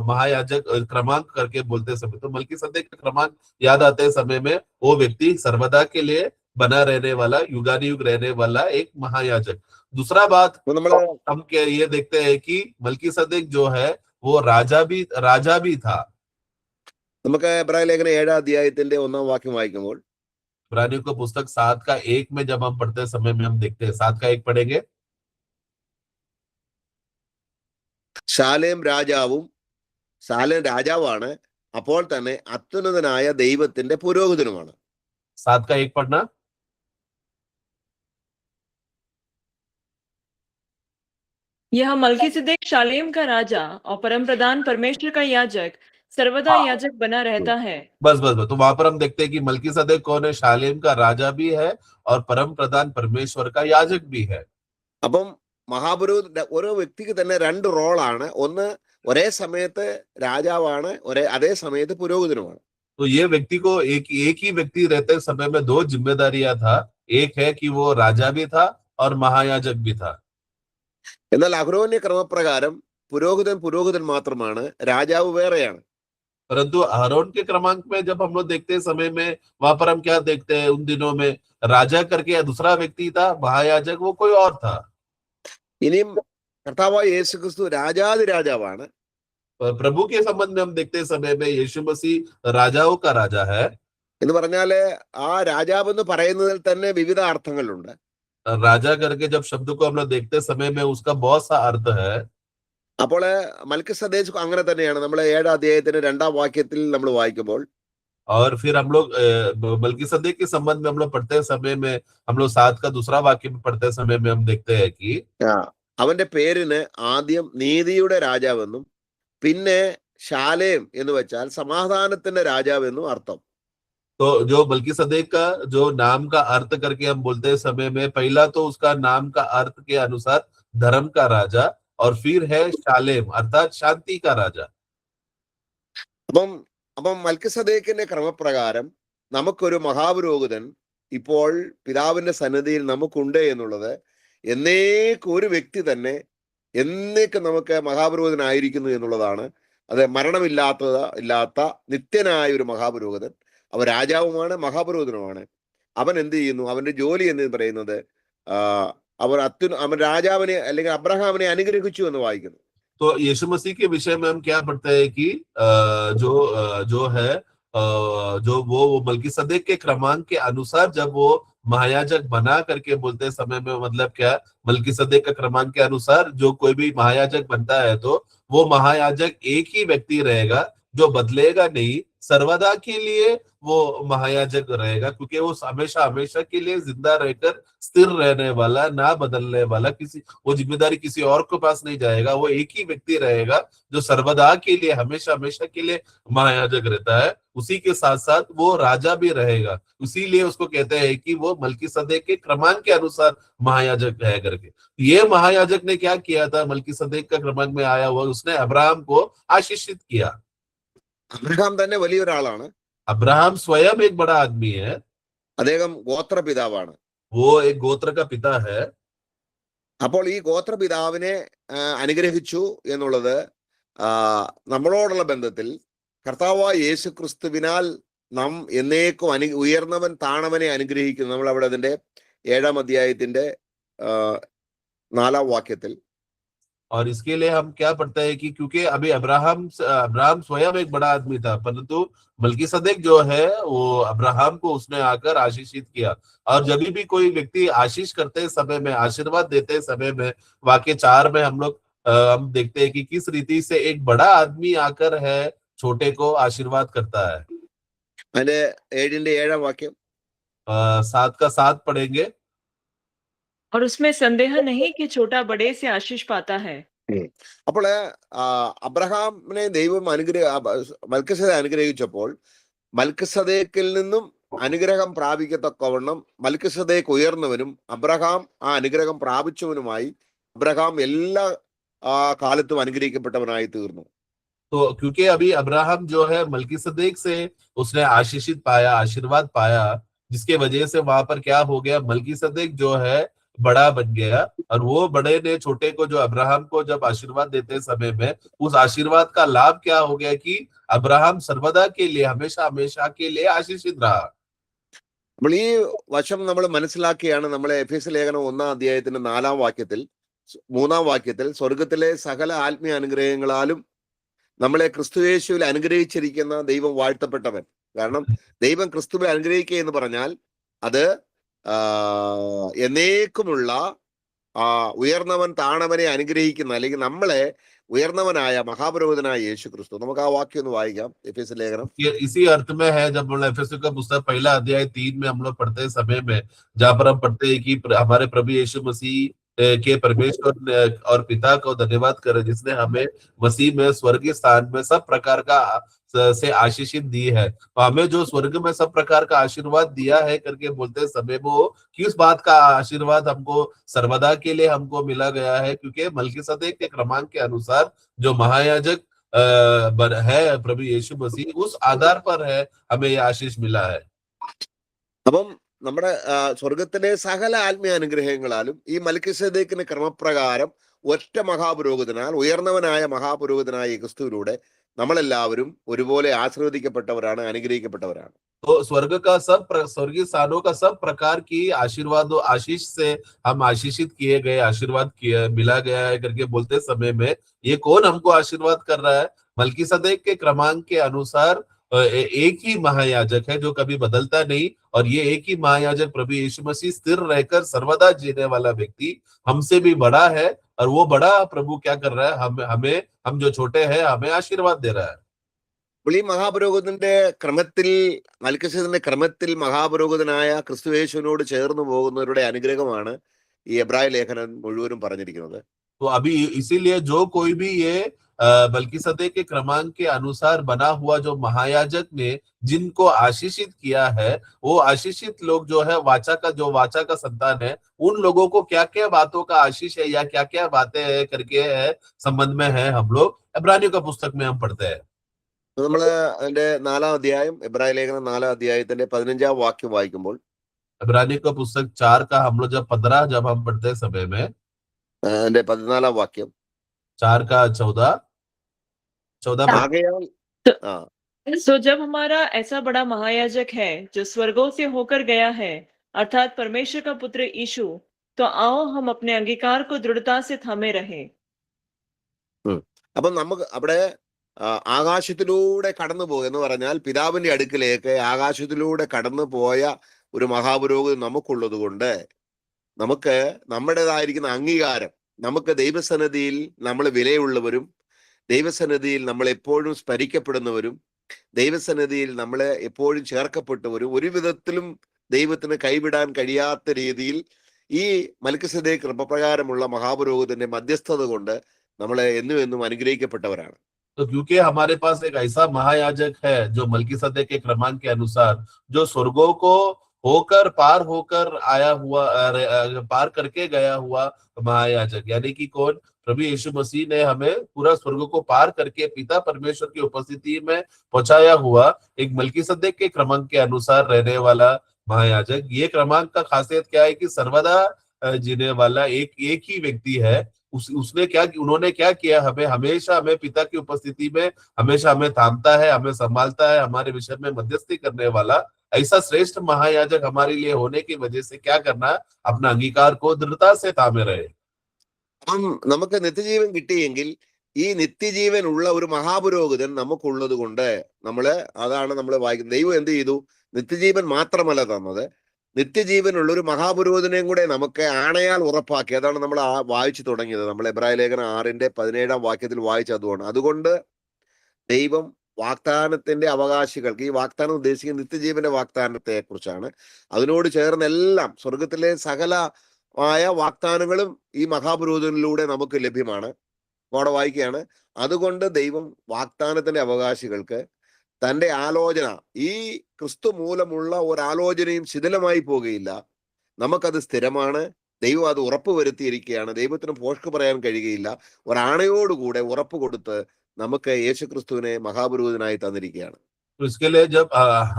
महायाजक क्रमांक करके बोलते समय। तो मल्कीसदेक का क्रमांक याद आते समय में वो व्यक्ति सर्वदा के लिए बना रहने वाला, युगानुयुग रहने वाला एक महायाजक. दूसरा बात हम ये देखते हैं कि मल्कीसदेक जो है वो राजा भी था. നമുക്ക് എബ്രായ ലേഖനം 7-ാം അധ്യായത്തിന്റെ 1-ാം വാക്യം വായിക്കുമ്പോൾ, इब्रानियों का पुस्तक 7:1 में जब हम पढ़ते समय में हम देखते हैं, 7:1 पढ़ेंगे. ശാലേം രാജാവാണ്, അപ്പോൾ തന്നെ അത്യുന്നതനായ ദൈവത്തിന്റെ പുരോഹിതനുമാണ്. 7:1 पढ़ना. यह मल्कीसिदेक शालेम का राजा और परम प्रधान परमेश्वर का याजक सर्वदा याजक बना रहता है. बस तो वहां पर हम देखते हैं कि मल्कीसदेक कौन है? शालेम का राजा भी है और परम प्रधान परमेश्वर का याजक भी है. അപ്പം മഹാപുരോഹിത ഓരോ വ്യക്തിക്ക് തന്നെ 2 റോളാണ്. ഒന്ന്, ഒരേ സമയത്ത് രാജാവാണ്, അതേ സമയത്ത് പുരോഹിതനുമാണ്. तो ये व्यक्ति को एक ही व्यक्ति रहते समय में 2 जिम्मेदारियां था. एक है कि वो राजा भी था और महायाजक भी था. എന്നാൽ അഹ്റോന്യ ക്രമപ്രകാരം പുരോഹിതൻ മാത്രമാണ്, രാജാവ് വേറെയാണ്. परंतु आरोन के क्रमांक में जब हम लोग देखते समय में वहां पर हम क्या देखते हैं? उन दिनों में राजा करके दूसरा व्यक्ति था, महायाजक वो कोई और था. ഇനിയും കർത്താവായ യേശു ക്രിസ്തു രാജാവാണ്. प्रभु के संबंध में हम देखते समय में यीशु मसीह राजाओं का राजा है. എന്ന് പറഞ്ഞാല് ആ രാജാവ് എന്ന് പറയുന്നതിൽ തന്നെ വിവിധ അർത്ഥങ്ങളുണ്ട്. राजा करके जब शब्द को हम लोग देखते समय में उसका बहुत सा अर्थ है. അപ്പോൾ മൽക്കിസദേക്ക് അങ്ങനെ തന്നെയാണ്. നമ്മൾ 7-ാം അധ്യായത്തിന്റെ 2-ാം വാക്യത്തിൽ നമ്മൾ വായിക്കുമ്പോൾ, और फिर हम लोग मल्कीसदेक के संबंध में हम लोग पढ़ते समय में हम लोग 7 का दूसरा वाक्य में पढ़ते समय में हम देखते हैं कि അവന്റെ പേരിന് ആദ്യം നീതിയുടെ രാജാവെന്നും പിന്നെ ശാലേം എന്ന് വെച്ചാൽ സമാധാനത്തിന്റെ രാജാവ് എന്നും അർത്ഥം. तो जो मलकीसदेक का जो नाम का अर्थ करके हम बोलते हैं समय में, पहला तो उसका नाम का अर्थ के अनुसार धर्म का राजा, और फिर है शालेम अर्थात शांति का राजा. അപ്പം അപ്പം മൽക്കിസദേക്കിന്റെ ക്രമപ്രകാരം നമുക്കൊരു മഹാപുരോഹിതൻ ഇപ്പോൾ പിതാവിന്റെ സന്നിധിയിൽ നമുക്കുണ്ട് എന്നുള്ളത് എന്നേക്കും ഒരു വ്യക്തി തന്നെ എന്നേക്കും നമുക്ക് മഹാപുരോഹിതനായിരിക്കുന്നു എന്നുള്ളതാണ്. അത് ഇല്ലാത്ത നിത്യനായ ഒരു മഹാപുരോഹിതൻ. അവൻ രാജാവുമാണ്, മഹാപുരോഹിതനുമാണ്. അവൻ എന്ത് ചെയ്യുന്നു? അവന്റെ ജോലി എന്ന് പറയുന്നത് അവൻ രാജാവിനെ അല്ലെങ്കിൽ അബ്രഹാമിനെ അനുഗ്രഹിച്ചു എന്ന് വായിക്കുന്നു. तो यीशु मसीह के विषय में हम क्या पढ़ते हैं कि जो है जो वो मलकीसदेक के क्रमांक के अनुसार जब वो महायाजक बना करके बोलते समय में, मतलब क्या, मलकीसदेक का क्रमांक के अनुसार जो कोई भी महायाजक बनता है तो वो महायाजक एक ही व्यक्ति रहेगा जो बदलेगा नहीं, सर्वदा के लिए वो महायाजक रहेगा, क्योंकि वो हमेशा हमेशा के लिए जिंदा रहकर स्थिर रहने वाला, ना बदलने वाला, किसी वो जिम्मेदारी किसी और के पास नहीं जाएगा, वो एक ही व्यक्ति रहेगा जो सर्वदा के लिए हमेशा हमेशा के लिए महायाजक रहता है. उसी के साथ साथ वो राजा भी रहेगा, इसीलिए उसको कहते हैं कि वो मलकीसदेक के क्रमांक के अनुसार महायाजक है करके. ये महायाजक ने क्या किया था? मलकीसदेक का क्रमांक में आया हुआ उसने अब्राहम को आशीषित किया. അബ്രഹാം തന്നെ വലിയൊരാളാണ്. अब्राहम स्वयं एक बड़ा आदमी है, അദ്ദേഹം ഗോത്രപിതാവാണ്. वो एक गोत्र का पिता है. അപ്പോൾ ഈ ഗോത്രപിതാവിനെ അനുഗ്രഹിച്ചു എന്നുള്ളത് നമ്മളോടുള്ള ബന്ധത്തിൽ കർത്താവായ യേശു ക്രിസ്തുവിനാൽ നാം എന്നേക്കും ഉയർന്നവൻ താണവനെ അനുഗ്രഹിക്കുന്നു. നമ്മൾ അവിടെ അതിന്റെ 7-ാം അധ്യായത്തിന്റെ 4-ാം വാക്യത്തിൽ. और इसके लिए हम क्या पढ़ते हैं कि क्योंकि अभी अब्राहम स्वयं एक बड़ा आदमी था, परंतु मलकीसदेक जो है वो अब्राहम को उसने आकर आशीषित किया. और जब भी कोई व्यक्ति आशीष करते समय में, आशीर्वाद देते समय में, वाक्य 4 में हम लोग हम देखते हैं कि किस रीति से एक बड़ा आदमी आकर है छोटे को आशीर्वाद करता है. അതിന്റെ 7-ന്റെ 7-ാം വാക്യം 7 का 7 पढ़ेंगे. और उसमें संदेह नहीं कि छोटा बड़े से आशीष पाता है. അപ്പോൾ അബ്രഹാമിനെ ദൈവം മൽക്കിസദേക്ക് അനുഗ്രഹിച്ചപ്പോൾ മൽക്കിസദേക്കിൽ നിന്നും അനുഗ്രഹം പ്രാപിക്കത്തക്കവണ്ണം മൽക്കിസദേക്ക് ഉയർന്നവനും അബ്രഹാം ആ അനുഗ്രഹം പ്രാപിച്ചവനുമായി അബ്രഹാം എല്ലാ കാലത്തും അനുഗ്രഹിക്കപ്പെട്ടവനായി തീർന്നു. तो क्योंकि अभी अब्राहम जो है मलकीसदेक से उसने आशीषित पाया, आशीर्वाद पाया, जिसके वजह से वहां पर क्या हो गया, मलकीसदेक जो है बड़ा बन गया. और वो बड़े ने छोटे को, जो अब्राहम को जब आशीर्वाद देते समय में, उस आशीर्वाद का लाभ क्या हो गया कि अब्राहम सर्वदा के लिए, हमेशा हमेशा के लिए आशीषित रहा. അപ്പോൾ ഈ വശം നമ്മൾ മനസ്സിലാക്കിയാണ് നമ്മളെ എഫേസ്യ ലേഖനം 1-ാം അധ്യായത്തിന്റെ 4-ാം വാക്യത്തിൽ 3-ാം വാക്യത്തിൽ സ്വർഗത്തിലെ സകല ആത്മീയ അനുഗ്രഹങ്ങളാലും നമ്മളെ ക്രിസ്തുയേശുവിൽ അനുഗ്രഹിച്ചിരിക്കുന്ന ദൈവം വാഴ്ത്തപ്പെട്ടവൻ. കാരണം ദൈവം ക്രിസ്തുവിൽ അനുഗ്രഹിക്കുക എന്ന് പറഞ്ഞാൽ അത് എന്നേക്കുമുള്ള ഉയർന്നവൻ താണവനെ അനുഗ്രഹിക്കുന്ന, അല്ലെങ്കിൽ നമ്മളെ ഉയർന്നവനായ മഹാപുരോഹിതനായ യേശു ക്രിസ്തു. നമുക്ക് ആ വാക്യം ഒന്ന് വായിക്കാം. എഫേസ്യ ലേഖനം इसी अर्थ में है जब हम एफेसुस का पुस्तक 1 अध्याय 3 में हम लोग पढ़ते समय में, जहाँ पर हम पढ़ते हैं कि हमारे प्रभु यीशु मसीह के परमेश्वर और पिता को धन्यवाद करें जिसने हमें मसीह में स्वर्गीय स्थान में सब प्रकार का से आशीषित दी है. तो हमें जो स्वर्ग में सब प्रकार का आशीर्वाद दिया है करके बोलते समय वो किस बात का आशीर्वाद हमको सर्वदा के लिए हमको मिला गया है, क्योंकि मलकीसदेक के क्रमांक के अनुसार जो महायाजक है प्रभु यीशु मसीह, उस आधार पर है हमें ये आशीष मिला है. അപ്പം നമ്മുടെ സ്വർഗത്തിലെ സകല ആത്മീയ അനുഗ്രഹങ്ങളാലും ഈ മൽക്കിസദേക്കിന്റെ ക്രമപ്രകാരം ഒറ്റ മഹാപുരോഹിതനാൽ ഉയർന്നവനായ മഹാപുരോഹിതനായ ക്രിസ്തുവിലൂടെ നമ്മളെല്ലാവരും ഒരുപോലെ ആശീർവദിക്കപ്പെട്ടവരാണ്, അനുഗ്രഹിക്കപ്പെട്ടവരാണ്. तो स्वर्ग का सब स्वर्गीय स्थानों का सब प्रकार की आशीर्वाद और आशीष से हम आशीषित किए गए, आशीर्वाद मिला गया है करके बोलते समय में, ये कौन हमको आशीर्वाद कर रहा है? मलकीसदेक के क्रमांक के अनुसार एक ही महायाजक है जो कभी बदलता नहीं, और ये एक ही महायाजक प्रभु यीशु मसीह स्थिर रहकर सर्वदा जीने वाला व्यक्ति हमसे भी बड़ा है. और वो बड़ा प्रभु क्या कर रहा है? हम जो छोटे हैं हमें आशीर्वाद दे रहा है. ഈ മഹാപുരോഹിതന്റെ ക്രമത്തിൽ, മൽക്കിസദേക്കിന്റെ ക്രമത്തിൽ മഹാപുരോഹിതനായ ക്രിസ്തുയേശുവിനോട് ചേർന്ന് പോകുന്നവരുടെ അനുഗ്രഹമാണ് ഈ എബ്രായ ലേഖനം മുഴുവനും പറഞ്ഞിരിക്കുന്നത്. तो अभी इसीलिए जो कोई भी ये मलकीसदेक के क्रमांक के अनुसार बना हुआ जो महायाजक ने जिनको आशीषित किया है, वो आशीषित लोग जो है वाचा का संतान है, उन लोगों को क्या क्या बातों का आशीष है या क्या क्या बातें है करके है संबंध में है हम लोग इब्रानियों का पुस्तक में हम पढ़ते हैं। നമ്മള് അതിന്റെ 4-ാം അധ്യായം, എബ്രായ ലേഖനം 4-ാം അധ്യായത്തിന്റെ 15-ാം വാക്യം വായിക്കുമ്പോൾ इब्रानियों का पुस्तक 4 का हम लोग जब हम पढ़ते समय में അതിന്റെ 14-ാം വാക്യം 4 का 14 ആകയാൽ ആ तो जब हमारा ऐसा बड़ा महायाजक है जो स्वर्गों से होकर गया है, अर्थात परमेश्वर का पुत्र यीशु, तो आओ हम अपने अंगीकार को दृढ़ता से थामे रहे। അപ്പൊ നമുക്ക് അവിടെ ആകാശത്തിലൂടെ കടന്നു പോകുക എന്ന് പറഞ്ഞാൽ പിതാവിന്റെ അടുക്കിലേക്ക് ആകാശത്തിലൂടെ കടന്നു പോയ ഒരു മഹാപുരോഹിതൻ നമുക്കുള്ളത് കൊണ്ട് നമുക്ക് നമ്മുടേതായിരിക്കുന്ന അംഗീകാരം, നമുക്ക് ദൈവസന്നിധിയിൽ നമ്മൾ വിലയുള്ളവരും, ദൈവസന്നിധിയിൽ നമ്മൾ എപ്പോഴും സ്മരിക്കപ്പെടുന്നവരും, ദൈവസന്നിധിയിൽ നമ്മളെ എപ്പോഴും ചേർക്കപ്പെട്ടവരും, ഒരു വിധത്തിലും ദൈവത്തിന് കൈവിടാൻ കഴിയാത്ത രീതിയിൽ ഈ മൽക്കിസദേക്ക് കൃപപ്രകാരമുള്ള മഹാപുരോഹിതന്റെ മധ്യസ്ഥത കൊണ്ട് നമ്മളെ എന്നും അനുഗ്രഹിക്കപ്പെട്ടവരാണ്. तो क्योंकि हमारे पास एक ऐसा महायाजक है जो मलकीसदेक के क्रमांक के अनुसार जो स्वर्गों को पार होकर आया हुआ, पार करके गया हुआ महायाजक, यानी कि कौन? प्रभु यीशु मसीह ने हमें पूरा स्वर्ग को पार करके पिता परमेश्वर की उपस्थिति में पहुंचाया हुआ एक मलकीसदेक के क्रमांक के अनुसार रहने वाला महायाजक। ये क्रमांक का खासियत क्या है कि सर्वदा जीने वाला एक ही व्यक्ति है। उन्होंने क्या किया? हमें पिता की उपस्थिति में हमेशा हमें थामता है, हमें संभालता है, हमारे विषय में मध्यस्थी करने वाला ऐसा श्रेष्ठ महायाजक हमारे लिए होने की वजह से क्या करना? अपना अंगीकार को दृढ़ता से थामे रहे। നമുക്ക് നിത്യജീവൻ കിട്ടിയെങ്കിൽ ഈ നിത്യജീവൻ ഉള്ള ഒരു മഹാപുരോഹിതൻ നമുക്കുള്ളത് കൊണ്ട് അതാണ് നമ്മൾ വായിക്കുന്നത്. ദൈവം എന്ത് ചെയ്തു? നിത്യജീവൻ മാത്രമല്ല തന്നത്, നിത്യജീവനുള്ള ഒരു മഹാപുരോഹിതനെയും കൂടെ നമുക്ക് ആണയാൽ ഉറപ്പാക്കി. അതാണ് നമ്മൾ വായിച്ചു തുടങ്ങിയത്. നമ്മൾ എബ്രായ ലേഖനം 6-ാം വാക്യത്തിൽ വായിച്ചതുകൊണ്ട്. അതുകൊണ്ട് ദൈവം വാഗ്ദാനത്തിന്റെ അവകാശികൾക്ക്, ഈ വാഗ്ദാനം ഉദ്ദേശിക്കുന്ന നിത്യജീവന്റെ വാഗ്ദാനത്തെ കുറിച്ചാണ്. അതിനോട് ചേർന്നെല്ലാം സ്വർഗത്തിലെ സകലമായ വാഗ്ദാനങ്ങളും ഈ മഹാപുരോഹിതനിലൂടെ നമുക്ക് ലഭ്യമാണ്. അവിടെ വായിക്കുകയാണ്, അതുകൊണ്ട് ദൈവം വാഗ്ദാനത്തിന്റെ അവകാശികൾക്ക് തന്റെ ആലോചന, ഈ ക്രിസ്തു മൂലമുള്ള ഒരാലോചനയും ശിഥിലമായി പോകുകയില്ല, നമുക്കത് സ്ഥിരമാണ്, ദൈവം അത് ഉറപ്പ് വരുത്തിയിരിക്കുകയാണ്, ദൈവത്തിന് പോഷ്ക്ക് പറയാൻ കഴിയുകയില്ല, ഒരാണയോടുകൂടെ ഉറപ്പ് കൊടുത്ത് നമുക്ക് യേശുക്രിസ്തുവിനെ മഹാപുരോഹിതനായി തന്നിരിക്കുകയാണ്. तो इसके लिए जब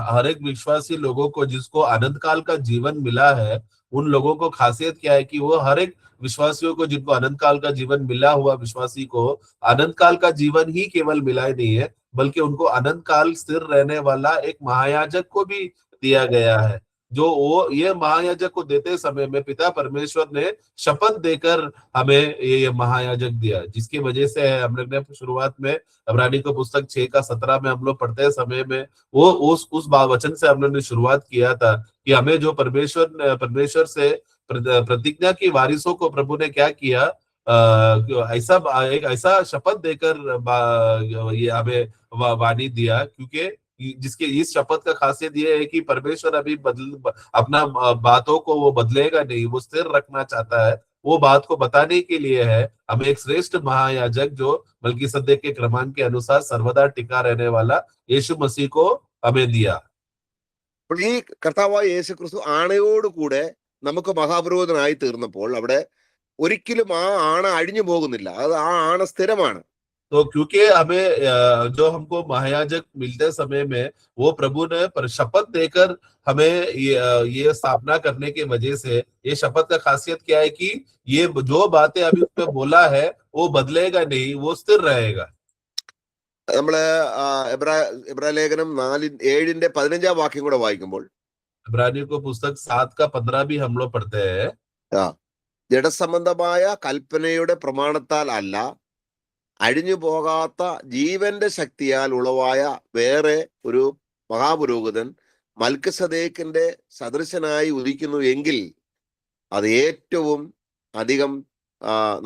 हर एक विश्वासी लोगों को जिसको अनंत काल का जीवन मिला है, उन लोगों को खासियत क्या है कि वो हर एक विश्वासियों को, जिनको अनंत काल का जीवन मिला हुआ विश्वासी को अनंत काल का जीवन ही केवल मिला ही नहीं है, बल्कि उनको अनंत काल स्थिर रहने वाला एक महायाजक को भी दिया गया है। जो वो ये महायाजक को देते समय में पिता परमेश्वर ने शपथ देकर हमें ये महायाजक दिया, जिसकी वजह से हम लोग ने शुरुआत में इब्रानी को पुस्तक 6 का 17 में हम लोग पढ़ते समय में वो उस वचन से हम लोग ने शुरुआत किया था कि हमें जो परमेश्वर से प्रतिज्ञा की वारिसों को प्रभु ने क्या किया, एक ऐसा शपथ देकर ये हमें वाणी दिया, क्योंकि जिसके इस शपथ का खासियत ये है कि परमेश्वर अभी अपना बातों को वो बदलेगा नहीं, वो स्थिर रखना चाहता है। वो बात को बताने के लिए है हमें एक श्रेष्ठ महायाजक जो मलकीसदेक के क्रमांक के अनुसार सर्वदा टिका रहने वाला यीशु मसीह को हमें दिया। ഈ കർത്താവായ യേശുക്രിസ്തു ആണയോടുകൂടെ നമുക്ക് മഹാപുരോഹിതനായി തീർന്നപ്പോൾ അവിടെ ഒരിക്കലും ആ ആണ അഴിഞ്ഞു പോകുന്നില്ല, അത് ആ ആണ സ്ഥിരമാണ്. तो क्योंकि हमें जो हमको महायाजक मिलते समय में वो प्रभु ने शपथ देकर हमें ये स्थापना करने की वजह से, ये शपथ का खासियत क्या है कि ये जो बातें अभी उसमें बोला है वो बदलेगा नहीं, वो स्थिर रहेगा। നമ്മള് എബ്രായ ലേഖനം 7-ന്റെ 15 കൂടെ വായിക്കുമ്പോൾ इब्रानियों को पुस्तक 7 का 15 भी हम लोग पढ़ते हैं। ജഡസംബന്ധമായ കൽപ്പനയുടെ പ്രമാണത്താൽ അല്ല, അഴിഞ്ഞു പോകാത്ത ജീവന്റെ ശക്തിയാൽ ഉളവായ വേറെ ഒരു മഹാപുരോഹിതൻ മൽക്കിസദേക്കിന്റെ സദൃശനായി ഉദിക്കുന്നു എങ്കിൽ അത് ഏറ്റവും അധികം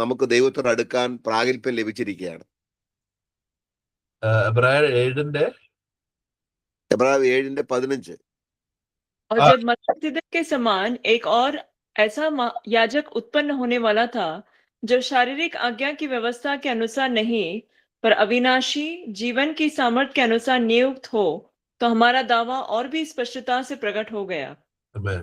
നമുക്ക് ദൈവത്തോട് അടുക്കാൻ പ്രാഗൽഭ്യം ലഭിച്ചിരിക്കുകയാണ്. എബ്രായർ 7-ന്റെ 15. और जब मलकीसदेक के समान एक और ऐसा याजक उत्पन्न होने वाला था जो शारीरिक आज्ञा की व्यवस्था के अनुसार नहीं पर अविनाशी जीवन की सामर्थ्य के अनुसार नियुक्त हो तो हमारा दावा और भी स्पष्टता से प्रकट हो गया। Amen.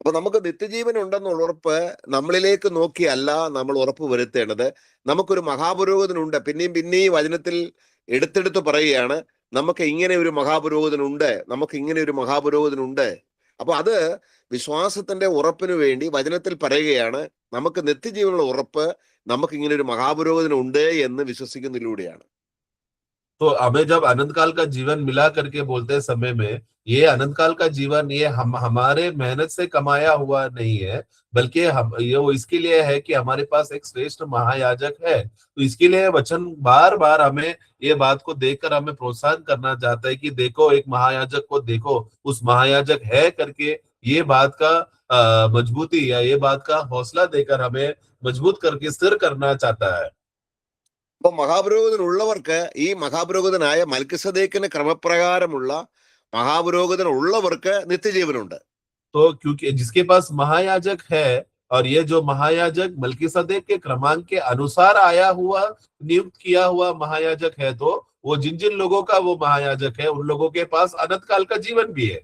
അപ്പൊ നമുക്ക് നിത്യജീവൻ ഉണ്ടെന്നുള്ള ഉറപ്പ് നമ്മളിലേക്ക് നോക്കിയല്ല നമ്മൾ ഉറപ്പ് വരുത്തേണ്ടത്. നമുക്കൊരു മഹാപുരോഹിതനുണ്ട്. പിന്നെയും പിന്നെയും വചനത്തിൽ എടുത്തെടുത്ത് പറയുകയാണ്, നമുക്ക് ഇങ്ങനെ ഒരു മഹാപുരോഹിതനുണ്ട്, നമുക്ക് ഇങ്ങനെ ഒരു മഹാപുരോഹിതനുണ്ട്. അപ്പൊ അത് വിശ്വാസത്തിന്റെ ഉറപ്പിന് വേണ്ടി വചനത്തിൽ പറയുകയാണ്, നമുക്ക് നിത്യജീവനുള്ള ഉറപ്പ് നമുക്ക് ഇങ്ങനെ ഒരു മഹാപുരോഹിതനുണ്ട് എന്ന് വിശ്വസിക്കുന്നതിലൂടെയാണ്. तो हमें जब अनंत काल का जीवन मिला करके बोलते समय में, ये अनंत काल का जीवन ये हमारे मेहनत से कमाया हुआ नहीं है, बल्कि हम ये वो इसके लिए है कि हमारे पास एक श्रेष्ठ महायाजक है। तो इसके लिए वचन बार बार हमें ये बात को देखकर हमें प्रोत्साहन करना चाहता है कि देखो एक महायाजक को देखो, उस महायाजक है करके ये बात का मजबूती या ये बात का हौसला देकर हमें मजबूत करके स्थिर करना चाहता है। അപ്പൊ മഹാപുരോഹിതൻ ഉള്ളവർക്ക്, ഈ മഹാപുരോഹിതനായ മൽക്കിസദേക്കിന് ക്രമപ്രകാരമുള്ള മഹാപുരോഹിതൻ ഉള്ളവർക്ക് നിത്യജീവനുണ്ട്. तो क्योंकि जिसके पास महायाजक है और ये जो महायाजक मल्कीसदेक के क्रमांक के अनुसार आया हुआ नियुक्त किया हुआ महायाजक है, तो वो जिन जिन लोगों का वो महायाजक है उन लोगों के पास अनंत काल का जीवन भी है।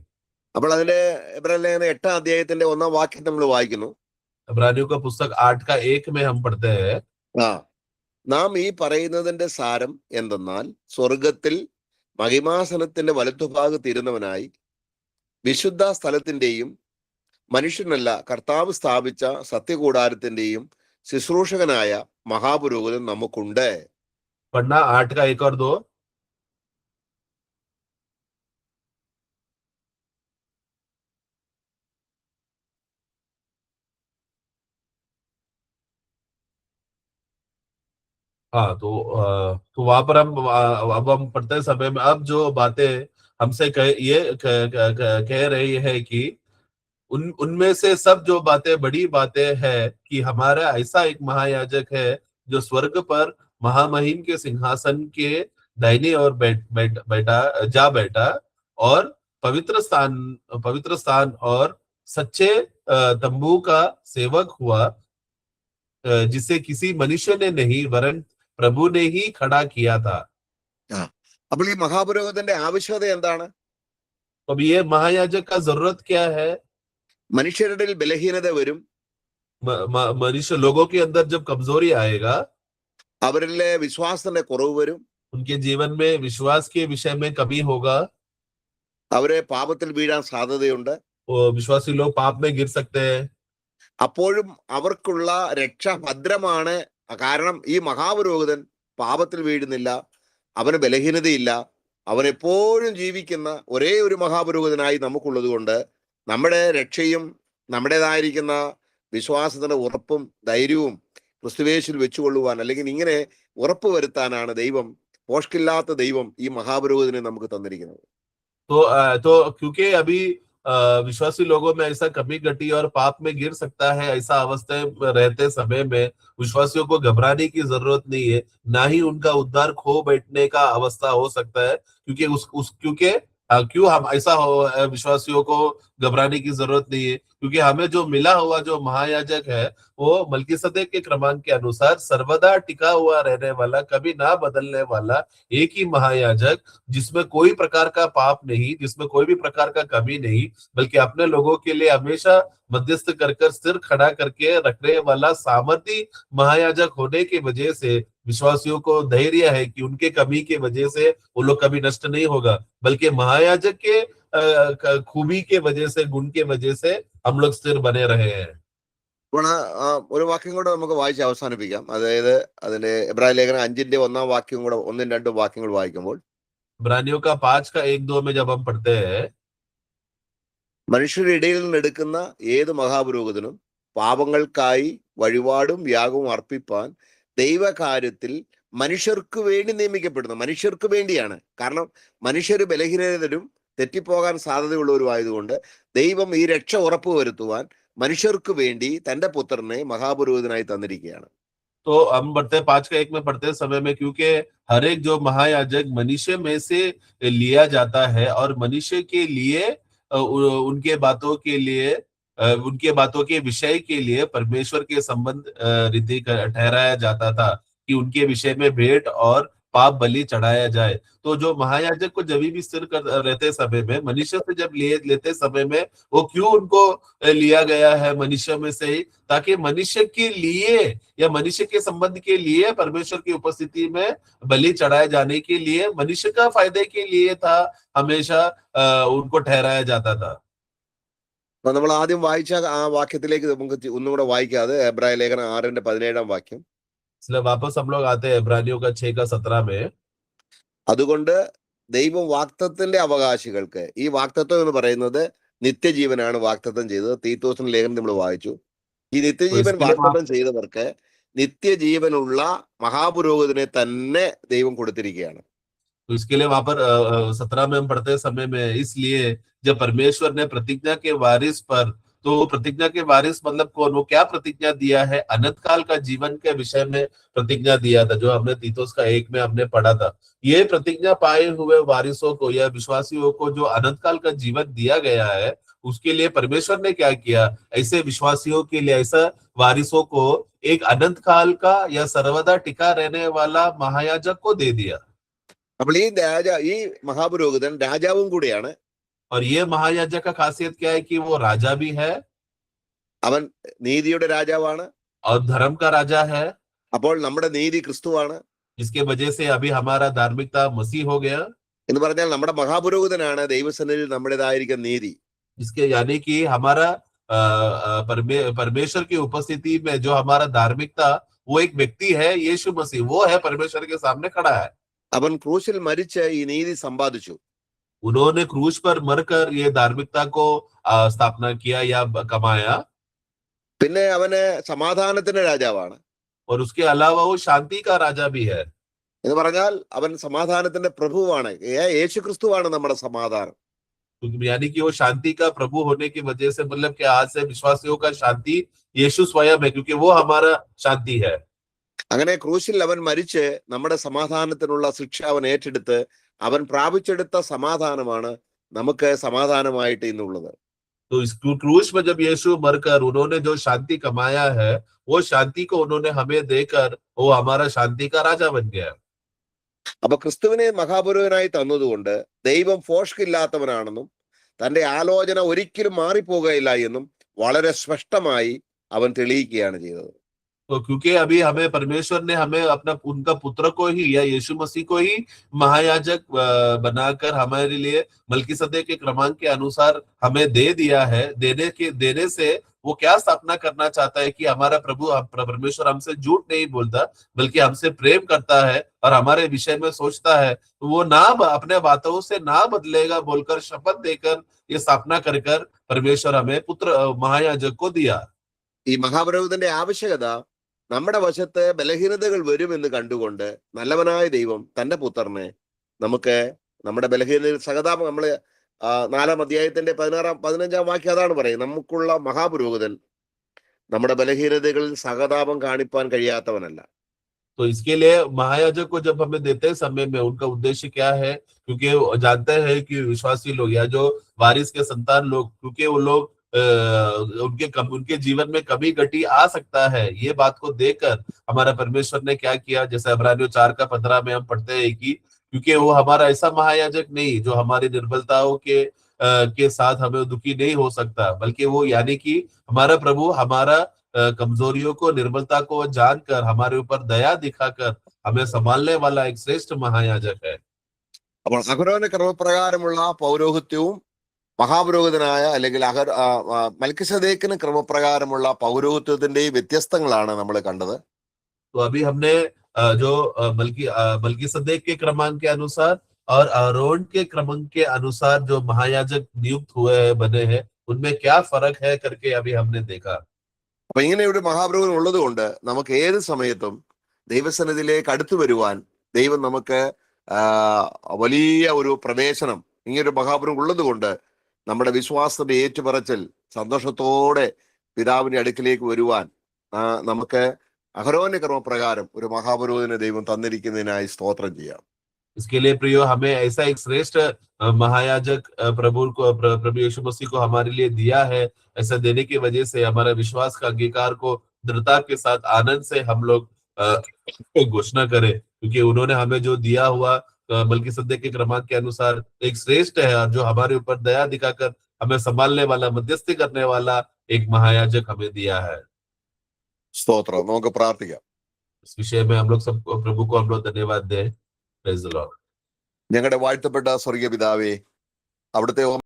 അപ്പോൾ അതിന്റെ എബ്രായ ലേഖനം 8-ാം അധ്യായത്തിന്റെ 1-ാം വാക്യം നമ്മൾ വായിക്കുന്നു. इब्रानियों का पुस्तक 8:1 में हम पढ़ते हैं, നാം ഈ പറയുന്നതിന്റെ സാരം എന്തെന്നാൽ, സ്വർഗത്തിൽ മഹിമാസനത്തിന്റെ വലത്തുഭാഗത്തിരുന്നവനായി വിശുദ്ധ സ്ഥലത്തിന്റെയും മനുഷ്യനല്ല കർത്താവ് സ്ഥാപിച്ച സത്യകൂടാരത്തിന്റെയും ശുശ്രൂഷകനായ മഹാപുരോഹിതൻ നമുക്കുണ്ട്. पढ़ना 8:1 और 2। हाँ, तो वहां पर अब हम पढ़ते समय में अब जो बातें हमसे कह रही है कि उनमें से सब जो बातें बड़ी बातें हैं कि हमारा ऐसा एक महायाजक है जो स्वर्ग पर महामहिम के सिंहासन के दाहिनी ओर बैठा और पवित्र स्थान और सच्चे तंबू का सेवक हुआ, जिसे किसी मनुष्य ने नहीं वरन प्रभु ने ही खड़ा किया था। അപ്പോൾ ഈ മഹാപുരോഹിതന്റെ ആവശ്യകത എന്താണ്? अब ये महायाजक का जरूरत क्या है? മനുഷ്യരുടെ ബലഹീനത വരും, मनुष्य लोगों के अंदर जब कमजोरी आएगा, അവരിലെ വിശ്വാസത്തിന്റെ കുറവ് വരും, उनके जीवन में विश्वास के विषय में कमी होगा, അവരെ പാപത്തിൽ വീഴാൻ സാധ്യതയുണ്ട്. विश्वासी लोग पाप में गिर सकते हैं। അപ്പോഴും അവർക്കുള്ള രക്ഷ ഭദ്രമാണ്. കാരണം ഈ മഹാപുരോഹിതൻ പാപത്തിൽ വീഴുന്നില്ല, അവന് ബലഹീനതയില്ല, അവൻ എപ്പോഴും ജീവിക്കുന്ന ഒരേ ഒരു മഹാപുരോഹിതനായി നമുക്കുള്ളത് കൊണ്ട് നമ്മുടെ രക്ഷയും നമ്മുടേതായിരിക്കുന്ന വിശ്വാസത്തിന്റെ ഉറപ്പും ധൈര്യവും ക്രിസ്തുവേശുവിൽ വെച്ചുകൊള്ളുവാൻ, അല്ലെങ്കിൽ ഇങ്ങനെ ഉറപ്പ് വരുത്താനാണ് ദൈവം, പോഷ്കില്ലാത്ത ദൈവം ഈ മഹാപുരോഹിതനെ നമുക്ക് തന്നിരിക്കുന്നത്. तो क्योंकि अभी विश्वासी लोगों में ऐसा कमी घटी और पाप में गिर सकता है, ऐसा अवस्था में रहते समय में विश्वासियों को घबराने की जरूरत नहीं है, ना ही उनका उद्धार खो बैठने का अवस्था हो सकता है। क्योंकि क्यों हम ऐसा विश्वासियों को घबराने की जरूरत नहीं है, क्योंकि हमें जो मिला हुआ जो महायाजक है वो मल्कीसदेक के क्रमांक के अनुसार सर्वदा टिका हुआ रहने वाला, कभी ना बदलने वाला एक ही महायाजक, जिसमें कोई प्रकार का पाप नहीं, जिसमें कोई भी प्रकार का कमी नहीं, बल्कि अपने लोगों के लिए हमेशा मध्यस्थ कर स्थिर खड़ा करके रखने वाला सामर्थी महायाजक होने की वजह से विश्वासियों को धैर्य है कि उनके कमी के वजह से वो लोग कभी नष्ट नहीं होगा, बल्कि महायाजक के खूबी के वजह से, गुण के वजह से हम लोग स्थिर बने रहे हैं। ഒരു വാക്യം കൂടെ നമുക്ക് വായിച്ച് അവസാനിപ്പിക്കാം. അതായത് അതിന്റെ എബ്രായ ലേഖനം 5-ന്റെ 1-ാം വാക്യം കൂടെ 1-2 വാക്യങ്ങൾ വായിക്കുമ്പോൾ, इब्रानियों का 5:1-2 में जब हम पढ़ते हैं, മനുഷ്യരുടെ ഇടയിൽ നിന്ന് എടുക്കുന്ന ഏത് മഹാപുരോഹിതനും പാപങ്ങൾക്കായി വഴിപാടും യാഗവും അർപ്പിപ്പാൻ ദൈവകാര്യത്തിൽ മനുഷ്യർക്ക് വേണ്ടി നിയമിക്കപ്പെടുന്നു. മനുഷ്യർക്ക് വേണ്ടിയാണ്. കാരണം മനുഷ്യർ ബലഹീനതരും തെറ്റിപ്പോകാൻ സാധ്യതയുള്ളവരുമായതുകൊണ്ട് ദൈവം ഈ രക്ഷ ഉറപ്പ് വരുത്തുവാൻ മനുഷ്യർക്ക് വേണ്ടി തന്റെ പുത്രനെ മഹാപുരോഹിതനായി തന്നിരിക്കുകയാണ്. तो हम बढ़ते 5:1 में पढ़ते समय में, क्योंकि हर एक जो महायाजक मनुष्य में से लिया जाता है और मनुष्य के लिए उनके बातों के लिए उनके बातों के विषय के लिए परमेश्वर के संबंध रीति ठहराया जाता था कि उनके विषय में भेंट और पाप बलि चढ़ाया जाए। तो जो महायाजक को जब भी स्थिर कर रहते समय में, मनुष्य से जब लेते समय में, वो क्यों उनको लिया गया है मनुष्य में से ही, ताकि मनुष्य के लिए या मनुष्य के संबंध के लिए परमेश्वर की उपस्थिति में बलि चढ़ाए जाने के लिए, मनुष्य का फायदे के लिए था, हमेशा उनको ठहराया जाता था। അപ്പൊ നമ്മൾ ആദ്യം വായിച്ച ആ വാക്യത്തിലേക്ക് നമുക്ക് ഒന്നുകൂടെ വായിക്കാം. അത് എബ്രായ ലേഖനം 6:17 വാക്യം. इसलिए वापस हम लोग आते हैं इब्रानियों का 6:17 में। അതുകൊണ്ട് ദൈവം വാഗ്ദത്തത്തിന്റെ അവകാശികൾക്ക്, ഈ വാഗ്ദത്തം എന്ന് പറയുന്നത് നിത്യജീവനാണ് വാഗ്ദത്തം ചെയ്തത്. തീത്തോസിന്റെ ലേഖനം നമ്മൾ വായിച്ചു. ഈ तो നിത്യജീവൻ इसके लिए വാഗ്ദത്തം ചെയ്തവർക്ക് നിത്യജീവനുള്ള മഹാപുരോഹിതനെ തന്നെ ദൈവം കൊടുത്തിരിക്കുകയാണ്. तो इसके लिए वहां पर 17 में हम पढ़ते समय में, इसलिए जब परमेश्वर ने प्रतिज्ञा के वारिस पर, तो प्रतिज्ञा के वारिस मतलब कौन, वो क्या प्रतिज्ञा दिया है, अनंत काल का जीवन के विषय में प्रतिज्ञा दिया था, जो हमने तीतुस का 1 में हमने पढ़ा था। ये प्रतिज्ञा पाए हुए वारिसों को या विश्वासियों को जो अनंत काल का जीवन दिया गया है, उसके लिए परमेश्वर ने क्या किया, ऐसे विश्वासियों के लिए, ऐसा वारिसों को एक अनंत काल का या सर्वदा टिका रहने वाला महायाजक को दे दिया। അപ്പോൾ ഈ മഹാപുരോഹിതൻ രാജാവും കൂടിയാണ്. और ये महायाजक का खासियत क्या है कि वो राजा भी है, അവൻ നീതിയുടെ രാജാവാണ്. और धर्म का राजा है, അപ്പോൾ നമ്മുടെ നീതി ക്രിസ്തുവാണ് जिसके वजह से अभी हमारा धार्मिकता मसीह हो गया। എന്ന് പറഞ്ഞാൽ നമ്മുടെ മഹാപുരോഹിതനാണ് ദൈവസന്നിധിയിൽ നമ്മുടേതായിരിക്കുന്ന നീതി. इसके यानी कि हमारा परमेश्वर की उपस्थिति में जो हमारा धार्मिकता, वो एक व्यक्ति है, यीशु मसीह, वो है परमेश्वर के सामने खड़ा है। അവൻ ക്രൂശിൽ മരിച്ച് ഈ നീതി സമ്പാദിച്ചു. उन्होंने क्रूज पर मरकर ये धार्मिकता को स्थापना किया या कमाया। പിന്നെ അവന് സമാധാനത്തിന്റെ രാജാവാണ്. और उसके अलावा वो शांति का राजा भी है। എന്ന് പറഞ്ഞാൽ അവൻ സമാധാനത്തിന്റെ പ്രഭുവാണ്. യേശു ക്രിസ്തുവാണ് നമ്മുടെ സമാധാനം. यानी कि वो शांति का प्रभु होने की वजह से, मतलब कि आज से विश्वासियों का शांति यीशु स्वयं है, क्योंकि वो हमारा शांति है। അങ്ങനെ ക്രൂശിൽ അവൻ മരിച്ച് നമ്മുടെ സമാധാനത്തിനുള്ള ശിക്ഷ അവൻ ഏറ്റെടുത്ത് അവൻ പ്രാപിച്ചെടുത്ത സമാധാനമാണ് നമുക്ക് സമാധാനമായിട്ട് ഇന്നുള്ളത്. तो इस क्रूस में जब यीशु मरकर उन्होंने जो शांति कमाया है, वो शांति को उन्होंने हमें देकर वो हमारा शांति का राजा बन गया। അപ്പൊ ക്രിസ്തുവിനെ മഹാപുരോഹിതനായി തന്നതുകൊണ്ട് ദൈവം ഫോഷ്കില്ലാത്തവനാണെന്നും തന്റെ ആലോചന ഒരിക്കലും മാറിപ്പോകുകയില്ല എന്നും വളരെ സ്പഷ്ടമായി അവൻ തെളിയിക്കുകയാണ് ചെയ്തത്. तो क्योंकि अभी हमें परमेश्वर ने हमें अपना उनका पुत्र को ही या यीशु मसीह को ही महायाजक बनाकर हमारे लिए मलकीसदेक के क्रमांक के अनुसार हमें दे दिया है। देने से वो क्या स्थापना करना चाहता है कि हमारा प्रभु परमेश्वर हमसे झूठ नहीं बोलता, बल्कि हमसे प्रेम करता है और हमारे विषय में सोचता है। तो वो ना अपने बातों से ना बदलेगा बोलकर शपथ देकर ये स्थापना कर परमेश्वर हमें पुत्र महायाजक को दिया। ഈ മഹാപുരോഹിതന്റെ ആവശ്യകത നമ്മുടെ വശത്ത് ബലഹീനതകൾ വരുമെന്ന് കണ്ടുകൊണ്ട് നല്ലവനായ ദൈവം തന്റെ പുത്രനെ നമുക്ക് നമ്മുടെ ബലഹീനതയിൽ സഹതാപം, നമ്മള് 4-ാം അധ്യായത്തിന്റെ 15-ാം വാക്യം അതാണ് പറയുന്നത്. നമുക്കുള്ള മഹാപുരോഹിതൻ നമ്മുടെ ബലഹീനതകളിൽ സഹതാപം കാണിപ്പാൻ കഴിയാത്തവനല്ല. तो इसके लिए महायाजक को जब हमें देते हैं समय में, उनका उद्देश्य क्या है, क्योंकि वो जानते हैं कि विश्वासी लोग या जो वारिस के संतान लोग, क्योंकि वो लोग उनके जीवन में कमी घटी आ सकता है, ये बात को देखकर हमारा परमेश्वर ने क्या किया, जैसे इब्रानियों 4:15 में हम पढ़ते हैं कि क्योंकि वो हमारा ऐसा महायाजक नहीं जो हमारी निर्बलताओं के साथ हमें दुखी नहीं हो सकता, बल्कि वो यानी कि हमारा प्रभु हमारा कमजोरियों को, निर्बलता को जानकर हमारे ऊपर दया दिखाकर हमें संभालने वाला एक श्रेष्ठ महायाजक है। അപ്പോൾ അഹരോന്റെ ക്രമപ്രകാരമുള്ള പൗരോഹിത്യവും മഹാപുരോഹിതനായ അല്ലെങ്കിൽ മൽക്കിസദേക്കിന് ക്രമപ്രകാരമുള്ള പൗരോഹിത്യത്തിന്റെയും വ്യത്യസ്തങ്ങളാണ് നമ്മൾ കണ്ടത്. तो अभी हमने जो मलकीसदेक के क्रमांक के अनुसार और आरोन के क्रमांक के अनुसार जो महायाजक नियुक्त हुए हैं, बने हैं, उनमें क्या फर्क है करके अभी हमने देखा। അപ്പൊ ഇങ്ങനെ ഒരു മഹാപുരോഹിതൻ ഉള്ളത് കൊണ്ട് നമുക്ക് ഏത് സമയത്തും ദൈവസന്നിധിയിലേക്ക് അടുത്തു വരുവാൻ ദൈവം നമുക്ക് വലിയ ഒരു പ്രവേശനം, ഇങ്ങനൊരു മഹാപുരോഹിതൻ ഉള്ളത് കൊണ്ട് നമ്മുടെ വിശ്വാസത്തിന്റെ ഏറ്റുപറച്ചിൽ സന്തോഷത്തോടെ പിതാവിന്റെ അടുക്കിലേക്ക് വരുവാൻ നമുക്ക് അഹരോന്റെ ക്രമപ്രകാരം ഒരു മഹാപുരോഹിതനെ ദൈവം തന്നിരിക്കുന്നതിനായി സ്തോത്രം ചെയ്യാം. इसके लिए प्रियो, हमें ऐसा एक श्रेष्ठ महायाजक प्रभु यीशु मसीह को हमारे लिए दिया है। ऐसा देने की वजह से हमारा विश्वास का अंगीकार को दृढ़ता के साथ आनंद से हम लोग घोषणा करें क्योंकि उन्होंने हमें जो दिया हुआ मलकीसदेक के क्रमांक के अनुसार एक श्रेष्ठ है, और जो हमारे ऊपर दया दिखाकर हमें संभालने वाला, मध्यस्थी करने वाला एक महायाजक हमें दिया है। സ്തോത്രം. നമുക്ക് പ്രാർത്ഥിക്കാം. इस विषय में हम लोग सब प्रभु को हम लोग धन्यवाद दें। Praise the Lord. ഞങ്ങളുടെ വാഴ്ത്തപ്പെട്ട സ്വർഗീയ പിതാവേ, അവിടുത്തെ